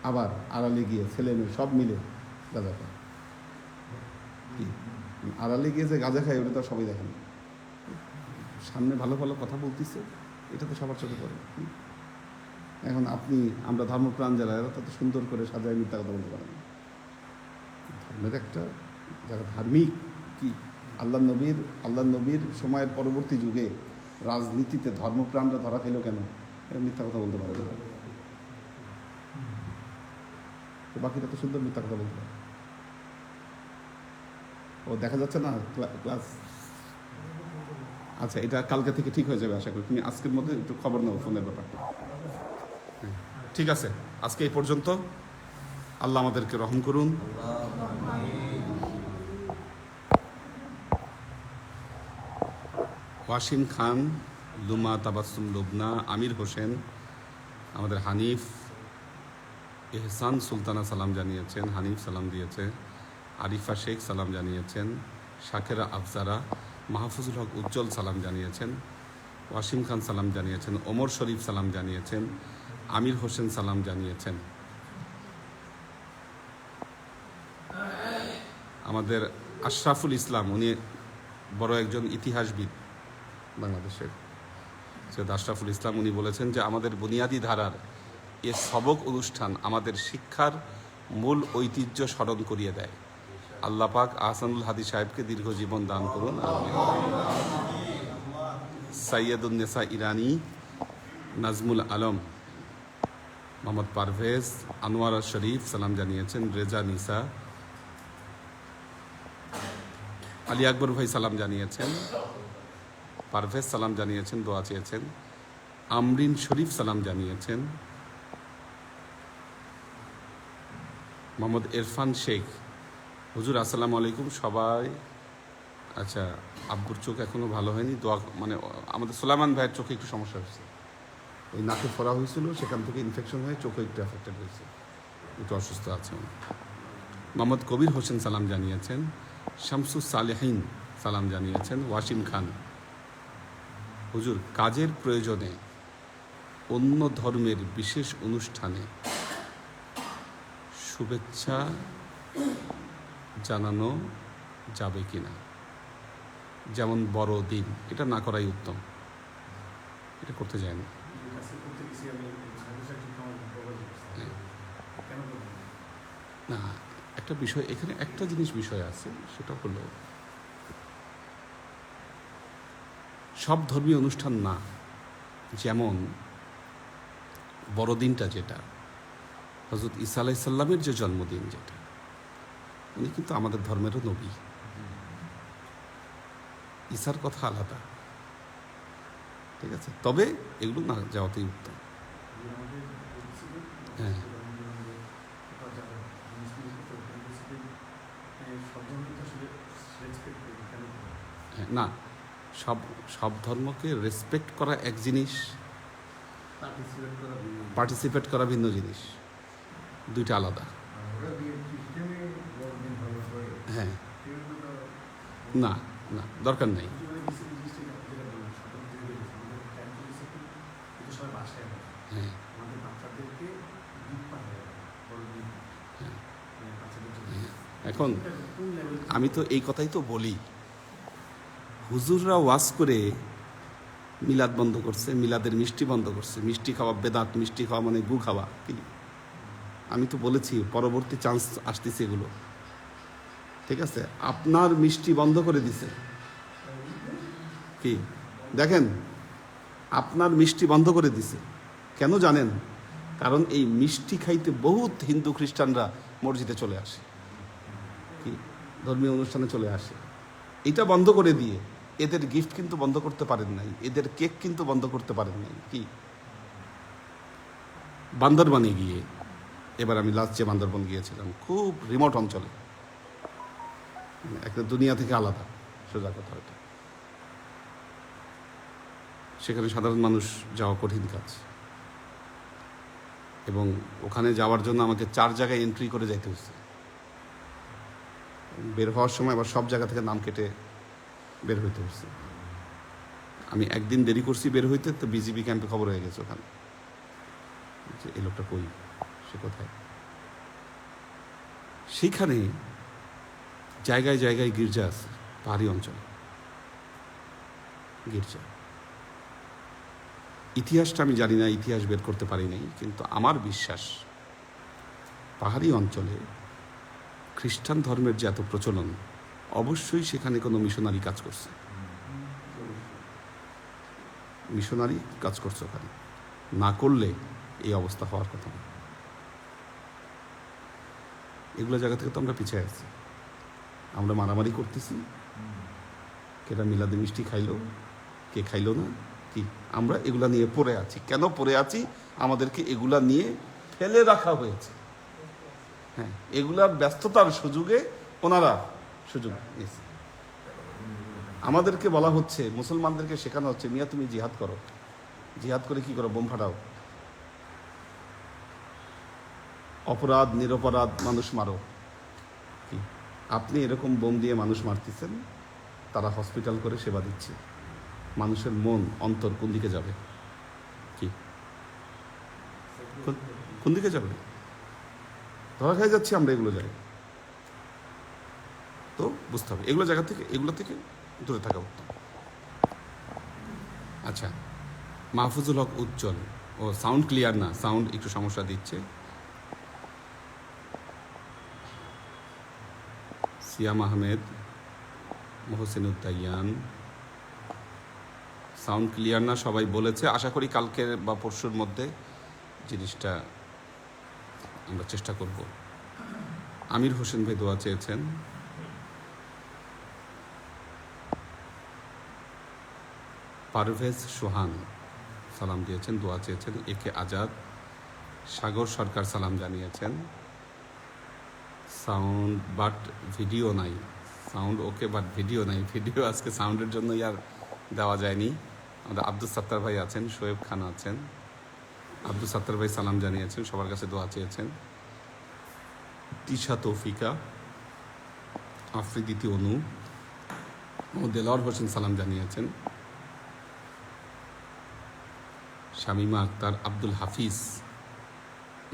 আবার আড়ালে গিয়ে ছেলে মেয়ে সব মিলে গাঁজা খায়। কি আড়ালে গিয়ে যে গাঁজা খায় ওটা তো সবাই দেখেন, সামনে ভালো ভালো কথা বলতেছে, এটা তো সবার চোখে পড়ে। এখন আমরা ধর্মপ্রাণ যারা, এরা তত সুন্দর করে সাজায় মিথ্যা কথা বলতে পারে না। ধর্মের একটা যারা ধার্মিক, কি আল্লাহ নবীর সময়ের পরবর্তী যুগে রাজনীতিতে ধর্মপ্রাণরা ধরা খেল কেন? এরা মিথ্যা কথা বলতে পারে না, বাকিরা তো সুন্দর মিথ্যা কথা বলতে পারে। ও দেখা যাচ্ছে না ক্লাস। আচ্ছা, এটা কালকে থেকে ঠিক হয়ে যাবে আশা করি। তুমি আজকের মধ্যে একটু খবর নাও ফোনের ব্যাপারটা। ঠিক আছে, আজকে এই পর্যন্ত। আল্লাহ আমাদেরকে রহম করুন। ওয়াসিম খান, লুমা তাবাসসুম লুবনা, আমির হোসেন, আমাদের হানিফ, এহসান সুলতানা সালাম জানিয়েছেন, হানিফ সালাম দিয়েছে, আরিফা শেখ সালাম জানিয়েছেন, শাকেরা আফজারা, মাহফুজুল হক উজ্জ্বল সালাম জানিয়েছেন, ওয়াসিম খান সালাম জানিয়েছেন, ওমর শরীফ সালাম জানিয়েছেন, আমির হোসেন সালাম জানিয়েছেন। আমাদের আশরাফুল ইসলাম, উনি বড় একজন ইতিহাসবিদ বাংলাদেশের, সৈয়দ আশরাফুল ইসলাম, উনি বলেছেন যে আমাদের বুনিয়াদী ধারার এ সবক অনুষ্ঠান আমাদের শিক্ষার মূল ঐতিহ্য স্মরণ করিয়ে দেয়। আল্লাহ পাক আহসানুল হাদি সাহেবকে দীর্ঘ জীবন দান করুন। সাইয়্যিদুন্নেসা ইরানি, নাজমুল আলম, মোহাম্মদ পারভেজ, আনোয়ারা শরীফ সালাম জানিয়েছেন, রেজা নিসা, আলী আকবর ভাই সালাম জানিয়েছেন, পারভেজ সালাম জানিয়েছেন, দোয়া চেয়েছেন, আমরিন শরীফ সালাম জানিয়েছেন, মোহাম্মদ ইরফান শেখ, হুজুর আসসালামু আলাইকুম সবাই। আচ্ছা, আব্বুর চোখ এখনও ভালো হয়নি, দোয়া মানে আমাদের সোলাইমান ভাইয়ের চোখে একটু সমস্যা হয়েছে, ওই নাকে ফোড়া হয়েছিল, সেখান থেকে ইনফেকশন হয়ে চোখে একটু এফেক্টেড হয়েছে, একটু অসুস্থ আছে। মোহাম্মদ কবির হোসেন সালাম জানিয়েছেন, শামসুস সালেহিন সালাম জানিয়েছেন, ওয়াসিম খান, হুজুর কাজের প্রয়োজনে অন্য ধর্মের বিশেষ অনুষ্ঠানে শুভেচ্ছা জানানো যাবে কিনা, যেমন বড়দিন, এটা না করাই উত্তম, এটা করতে যায় না। না, একটা বিষয় এখানে, একটা বিষয় আছে, সেটা হলো সব ধর্মীয় অনুষ্ঠান না, যেমন বড়দিনটা যেটা হযরত ঈসা আলাইহিস সালামের যে জন্মদিন, যেটা উনি কিন্তু আমাদের ধর্মেরও নবী, ঈসার কথা আলাদা, ঠিক আছে, তবে এগুলো না যাওয়াতেই উত্তম। হ্যাঁ, না, সব ধর্মকে রেসপেক্ট করা এক জিনিস, পার্টিসিপেট করা ভিন্ন জিনিস, দুইটা আলাদা। হ্যাঁ, না না, দরকার নেই। হ্যাঁ, এখন আমি তো এই কথাই তো বলি, হুজুররা ওয়াজ করে মিলাদ বন্ধ করছে, মিলাদের মিষ্টি বন্ধ করছে, মিষ্টি খাওয়া বেদাত, মিষ্টি খাওয়া মানে গু খাওয়া। কি আমি তো বলেছি পরবর্তী চান্স আসতেছে এগুলো, ঠিক আছে, আপনার মিষ্টি বন্ধ করে দিছে, কি দেখেন, আপনার মিষ্টি বন্ধ করে দিছে কেন জানেন? কারণ এই মিষ্টি খাইতে বহুত হিন্দু খ্রিস্টানরা মসজিদে চলে আসে, কি ধর্মীয় অনুষ্ঠানে চলে আসে। এটা বন্ধ করে দিয়ে এদের গিফট কিন্তু বন্ধ করতে পারেন নাই, এদের কেক কিন্তু বন্ধ করতে পারেন নাই। কি বান্দরবানে গিয়ে, এবার আমি লাস্ট যে বান্দরবান গিয়েছিলাম, খুব রিমোট অঞ্চলে, একটা দুনিয়া থেকে আলাদা, সোজা কথা ওটা। সেখানে সাধারণ মানুষ যাওয়া কঠিন কাজ, এবং ওখানে যাওয়ার জন্য আমাকে 4 জায়গায় এন্ট্রি করে যাইতে হচ্ছে। বের হওয়ার সময় আবার সব জায়গা থেকে নাম কেটে বের হইতে হচ্ছে। আমি একদিন দেরি করছি বের হইতে, তো বিজিবি ক্যাম্পে খবর হয়ে গেছে ওখানে যে এই লোকটা কই, সে কোথায়। সেখানে জায়গায় জায়গায় গির্জা আছে, পাহাড়ি অঞ্চলে গির্জা। ইতিহাসটা আমি জানি না, ইতিহাস বের করতে পারি নাই, কিন্তু আমার বিশ্বাস পাহাড়ি অঞ্চলে খ্রিস্টান ধর্মের যে এত প্রচলন, অবশ্যই সেখানে কোনো মিশনারি কাজ করছে, মিশনারি কাজ করছে ওখানে। না করলে এই অবস্থা হওয়ার কথা না। এগুলো জায়গা থেকে তো আমরা পিছিয়ে আছি। আমরা মারামারি করতেছি, কেটা মিলাদে মিষ্টি খাইলো, কে খাইলো না, কি আমরা এগুলা নিয়ে পড়ে আছি। কেন পড়ে আছি? আমাদেরকে এগুলা নিয়ে ফেলে রাখা হয়েছে। হ্যাঁ, এগুলার ব্যস্ততার সুযোগে ওনারা সুযোগ নিয়েছে। আমাদেরকে বলা হচ্ছে, মুসলমানদেরকে শেখানো হচ্ছে, মিয়া তুমি জিহাদ করো, জিহাদ করে কি করো, বোম ফাটাও, অপরাধ নিরপরাধ মানুষ মারো। কি আপনি এরকম বোম দিয়ে মানুষ মারতেছেন, তারা হসপিটাল করে সেবা দিচ্ছে। মানুষের মন অন্তর কোন দিকে যাবে? কি কোন দিকে যাবে? ধরা খাই যাচ্ছি আমরা এগুলো জায়গায়। তো বুঝতে হবে এগুলো জায়গা থেকে, এগুলো থেকে দূরে থাকা উত্তম। আচ্ছা, মাহফুজুল হক উজ্জ্বল, ও সাউন্ড ক্লিয়ার না, সাউন্ড একটু সমস্যা দিচ্ছে। সিয়াম আহমেদ, মোহসিনুদ্দাইয়ান, সাউন্ড ক্লিয়ার না সবাই বলেছে। আশা করি কালকে বা পরশুর মধ্যে জিনিসটা আমরা চেষ্টা করব। আমির হোসেন ভাই দোয়া চেয়েছেন। পারভেজ সোহান সালাম দিয়েছেন, দোয়া চেয়েছেন। একে আজাদ, সাগর সরকার সালাম জানিয়েছেন। সাউন্ড বাট ভিডিও নাই, সাউন্ড ওকে বাট ভিডিও নাই। ভিডিও আজকে সাউন্ডের জন্যই আর দেওয়া যায়নি। আমাদের আব্দুল সাত্তার ভাই আছেন, শোয়েব খান আছেন। আব্দুল সাত্তার ভাই সালাম জানিয়েছেন, সবার কাছে দোয়া চেয়েছেন। তিশা তৌফিকা, আফ্রিদিতি অনু, মোহাম্মদ দেলোয়ার হোসেন সালাম জানিয়েছেন। শামিমা আক্তার, আব্দুল হাফিজ,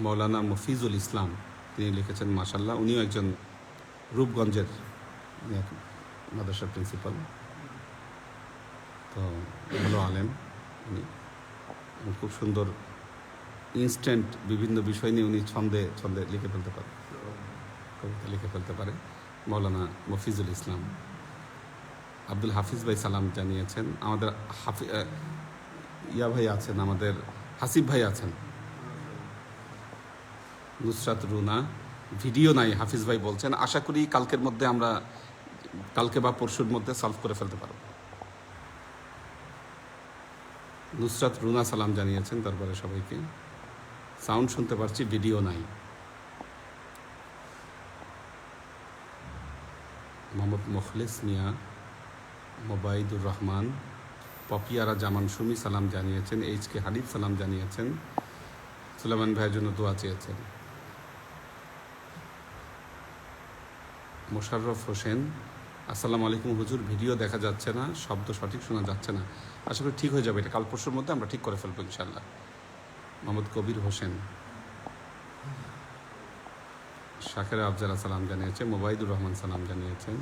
মৌলানা মফিজুল ইসলাম, তিনি লিখেছেন মাশাল্লাহ। উনিও একজন রূপগঞ্জের মাদ্রাসার প্রিন্সিপাল, তো ভালো আলেম উনি। খুব সুন্দর ইনস্ট্যান্ট বিভিন্ন বিষয় নিয়ে উনি ছন্দে ছন্দে লিখে ফেলতে পারে, কবিতা লিখে ফেলতে পারে। মৌলানা মফিজুল ইসলাম। আব্দুল হাফিজ ভাই সালাম জানিয়েছেন। আমাদের ইয়া ভাই আছেন, আমাদের হাসিব ভাই আছেন। নুসরাত রুনা, ভিডিও নাই হাফিজ ভাই বলছেন। আশা করি কালকের মধ্যে আমরা, কালকে বা পরশুর মধ্যে সলভ করে ফেলতে পারব। নুসরাত রুনা সালাম জানিয়েছেন তারপরে সবাইকে। সাউন্ড শুনতে পারছি, ভিডিও নাই। মোহাম্মদ মুখলিস মিয়া, মোবাইদুর রহমান, পপিয়ারা জামান সুমি সালাম জানিয়েছেন। এইচকে হানিফ সালাম জানিয়েছেন। সুলেমান ভাইয়ের জন্য দোয়া চেয়েছেন। মোশাররফ হোসেন, আসসালামু আলাইকুম হুজুর, ভিডিও দেখা যাচ্ছে না, শব্দ সঠিক শোনা যাচ্ছে না। আশা করি ঠিক হয়ে যাবে, এটা কাল পরশুর মধ্যে আমরা ঠিক করে ফেলবো ইনশাল্লাহ। মোহাম্মদ কবির হোসেন, শাকেরা আফজালা সালাম জানিয়েছেন। মোবাইদুর রহমান সালাম জানিয়েছেন।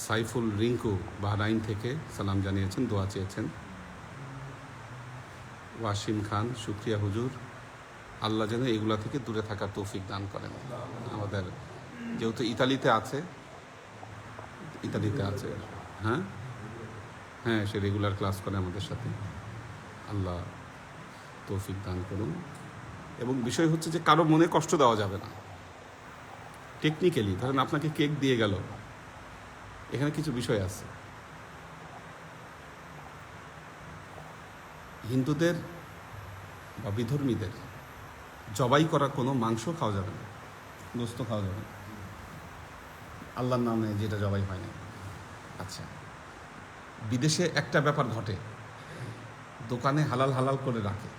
সাইফুল রিঙ্কু বাহরাইন থেকে সালাম জানিয়েছেন, দোয়া চেয়েছেন। ওয়াসিম খান, শুক্রিয়া হুজুর, আল্লাহ যেন এগুলা থেকে দূরে থাকার তৌফিক দান করেন। আমাদের যেহেতু ইতালিতে আছে, হ্যাঁ হ্যাঁ, সে রেগুলার ক্লাস করে আমাদের সাথে। আল্লাহ তৌফিক দান করুন। এবং বিষয় হচ্ছে যে কারো মনে কষ্ট দেওয়া যাবে না। টেকনিক্যালি ধরেন আপনাকে কেক দিয়ে গেল, এখানে কিছু বিষয় আছে। হিন্দুদের বা বিধর্মীদের জবাই করা কোনো মাংস খাওয়া যাবে না, গোস্ত খাওয়া যাবে না, আল্লাহর নামে যেটা জবাই হয় না। আচ্ছা, বিদেশে একটা ব্যাপার ঘটে, দোকানে হালাল হালাল করে রাখে।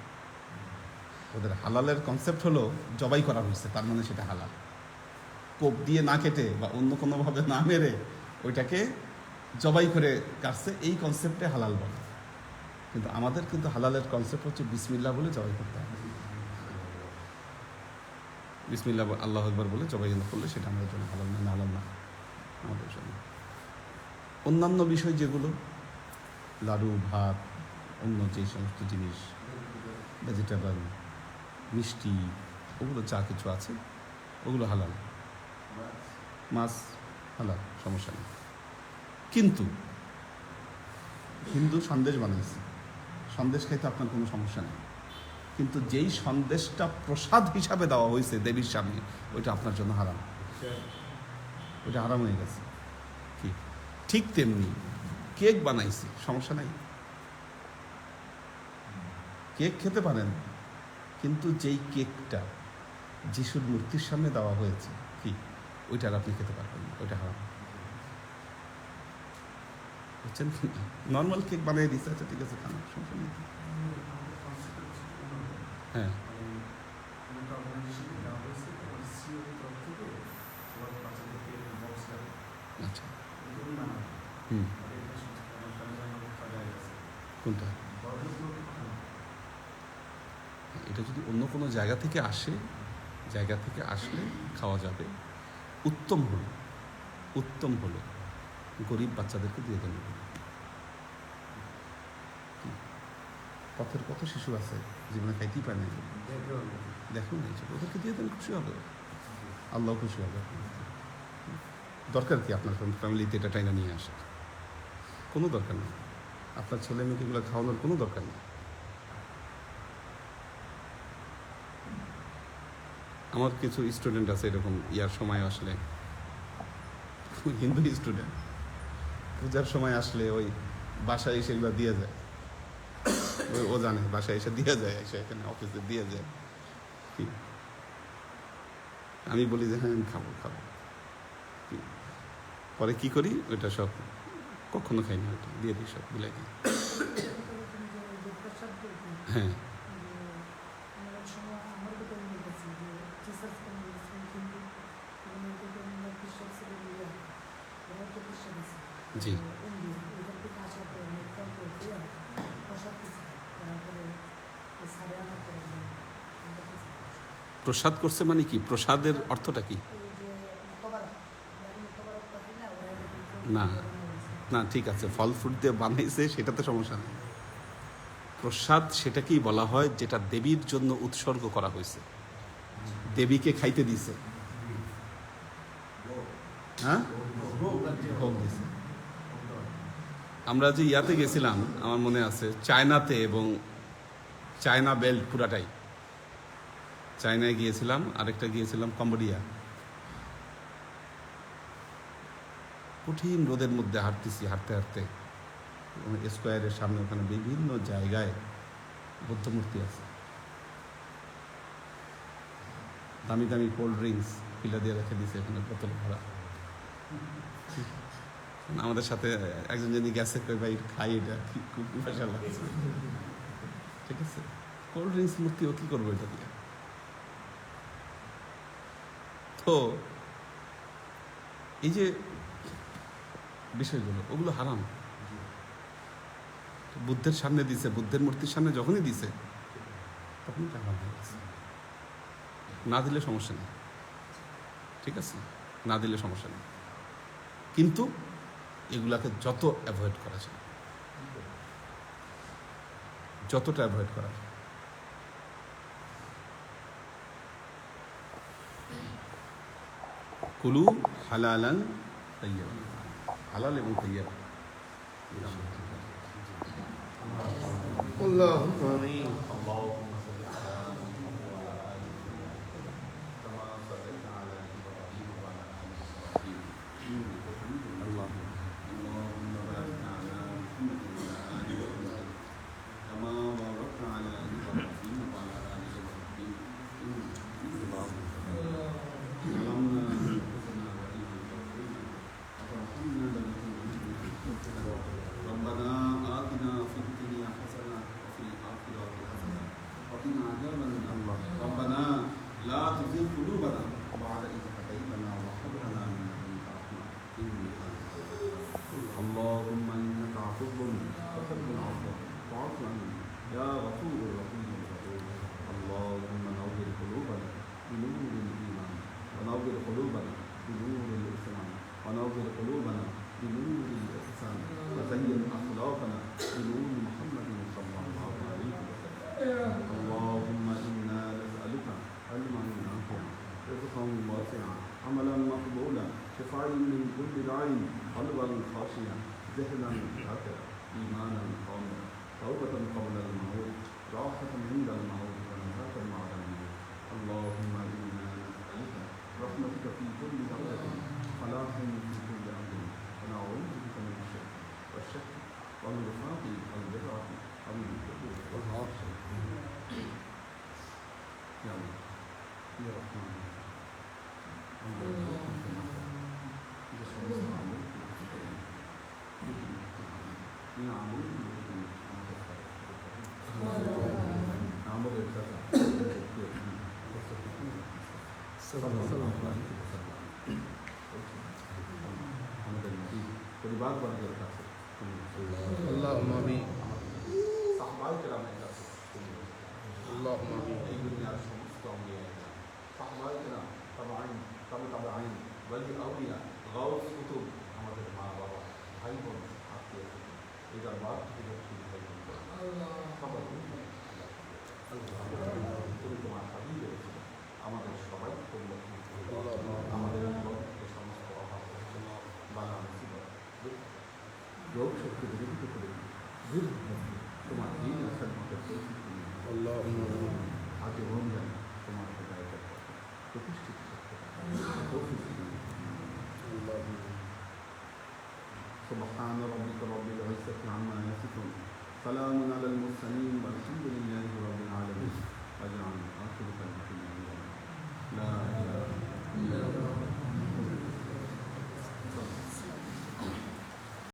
ওদের হালালের কনসেপ্ট হলো জবাই করা হয়েছে, তার মানে সেটা হালাল। কোপ দিয়ে না কেটে বা অন্য কোনোভাবে না মেরে ওইটাকে জবাই করে কাটছে, এই কনসেপ্টে হালাল বলে। কিন্তু আমাদের কিন্তু হালালের কনসেপ্ট হচ্ছে বিসমিল্লাহ বলে জবাই করতে হবে। বিসমিল্লাহ আল্লাহ আকবার বলে জবাই করলে সেটা আমাদের জন্য হালাল না, হালাল না আমাদের জন্য। অন্যান্য বিষয় যেগুলো লাড়ু, ভাত, অন্য যে সমস্ত জিনিস, ভেজিটেবল, মিষ্টি, ওগুলো যা কিছু আছে ওগুলো হালাল। মাছ হালাল, সমস্যা নেই। কিন্তু হিন্দু সন্দেশ বানাইছে, সন্দেশ খাইতে আপনার কোনো সমস্যা নেই। কিন্তু যেই সন্দেশটা প্রসাদ হিসাবে দেওয়া হয়েছে দেবীর সামনে, ওইটা আপনার জন্য হারাম, ওইটা হারাম হয়ে গেছে। কি ঠিক তেমনি কেক বানাইছে, সমস্যা নাই, কেক খেতে পারেন। কিন্তু যেই কেকটা যিশুর মূর্তির সামনে দেওয়া হয়েছে, কি ওইটা আর আপনি খেতে পারবেন না, ওইটা হারাম। বুঝছেন? নর্মাল কেক বানিয়ে দিচ্ছে, আচ্ছা ঠিক আছে, খান, সমস্যা নেই। হ্যাঁ, আচ্ছা, কোনটা? এটা যদি অন্য কোনো জায়গা থেকে আসে, জায়গা থেকে আসলে খাওয়া যাবে। উত্তম হলো গরিব বাচ্চাদেরকে দিয়ে দেন। পথের কত শিশু আছে জীবনে খাইতেই পায় না, দেখুন ওদেরকে দিয়ে দেন, খুশি হবে, আল্লাহ খুশি হবে। দরকার কি আপনার ফ্যামিলিতে এটা টাইনা নিয়ে আসে? কোনো দরকার নেই। আপনার ছেলে মেয়েকে এগুলো খাওয়ানোর কোনো দরকার নেই। আমার কিছু স্টুডেন্ট আছে এরকম, ইয়ার সময় আসলে, হিন্দু স্টুডেন্ট, পূজার সময় আসলে ওই বাসায় এসে এগুলো দিয়ে যায়। ও জানে বাসায় এসে দিয়ে যায়, এসে এখানে অফিসে দিয়ে যায়। কি আমি বলি যে হ্যাঁ আমি খাবো। পরে কি করি, ওইটা সব কখনো খাই না, ওইটা দিয়ে দিই, সব ভুলে দিই। হ্যাঁ, জি, প্রসাদ করছে মানে কি? প্রসাদের অর্থটা কি? না না, ঠিক আছে, ফল ফ্রুট দিয়ে বানাইছে, সেটাতে সমস্যা নেই। প্রসাদ সেটাকেই বলা হয় যেটা দেবীর জন্য উৎসর্গ করা হয়েছে, দেবীকে খাইতে দিছে। হ্যাঁ, ভোগ দিছে। আমরা যে ইয়াতে গেছিলাম, আমার মনে আছে, চায়নাতে, এবং চায়না বেল্ট পুরাটাই, চায়নায় গিয়েছিলাম, আরেকটা গিয়েছিলাম কম্বোডিয়া। কঠিন রোদের মধ্যে হাঁটতে স্কোয়ারের সামনে ওখানে বিভিন্ন জায়গায় বৌদ্ধ মূর্তি আছে। দামি দামি কোল্ড ড্রিঙ্কস ফিলা দিয়ে রেখে দিয়েছে এখানে বোতল ভরা। আমাদের সাথে একজন যিনি গেছে, কই ভাই খাই, এটা খুব স্পেশাল লাগছে। ঠিক আছে, কোল্ড ড্রিঙ্কস মূর্তি ও কী করবো এটা দিয়ে? তো এই যে বিষয়গুলো, ওগুলো হারাম। বুদ্ধের সামনে দিছে, বুদ্ধের মূর্তির সামনে যখনই দিছে তখনই হারাম হয়ে গেছে। না দিলে সমস্যা নেই, ঠিক আছে, না দিলে সমস্যা নেই। কিন্তু এগুলাকে যত অ্যাভয়েড করা যায়, যতটা অ্যাভয়েড করা যায়। কুলু হালালান তাইয়্যিবান, হালাল এবং তাইয়্যিব। اللهم آمين. اللهم صل على محمد وعلى ال محمد كما صليت على ابراهيم وعلى ال ابراهيم انك حميد مجيد. اللهم بارك على محمد وعلى ال محمد كما باركت على ابراهيم وعلى ال ابراهيم انك حميد مجيد. ظلمنا انفسنا وان لم تغفر لنا وترحمنا لنكونن ربنا آتنا في الدنيا حسنة وفي الآخرة حسنة وقنا عذاب النار. ربنا لا تزغ قلوبنا بعد إذ هديتنا وهب لنا من لدنك رحمة إنك أنت الوهاب. اللهم إنك عفو تحب العفو فاعف عنا يا غفور رحيم غفور. اللهم نور قلوبنا بنور الإيمان ونور قلوبنا بنور الإسلام ونور قلوبنا بنور الإحسان وزين أخلاقنا بنور محمد صلى الله عليه وسلم. اللهم إنا نسألك علما نافعا رزقا واسعا عملا مقبولا شفاء من كل داء قلبا خاشعا ذهنا ذاكرا إيمانا قاملا توبة قبل الموت راحة عند الموت ونجاة بعد الموت. اللهم إنا نسألك رحمتك في كل دولة صلاحا في كل أمر ونعوذ بك من الشرك والشك والنفاق والبدعة ومن كل والعاصي. يا الله يا رحمن পরিবার বর্গের কাছে اللهم آمين. সাহবায়ে কেরামের কাছে اللهم آمين. এই দুনিয়ার সমস্ত আউলিয়া সাহবায়ে কেরাম তাবাঈন তাবাঈন ওয়ালি আউলিয়া গাউস কুতুব আমাদের মা বাবা ভাই বোন আত্মীয় এই দরবার থেকে সবাই তুমি তোমার হাবিবে আমাদের সবাই আমাদের সমস্ত অভাব বালা মুসিবত রোগ শক্তি বিরোধিত করে দূর তোমার দিন আসার মতো اللهم آمين. আজ রমজান তোমার হেদায়েতের প্রতিষ্ঠিত اللهم سبحان ربك رب العزة عما يصفون سلام على المرسلين والحمد لله رب العالمين. أجعل آخر كلمة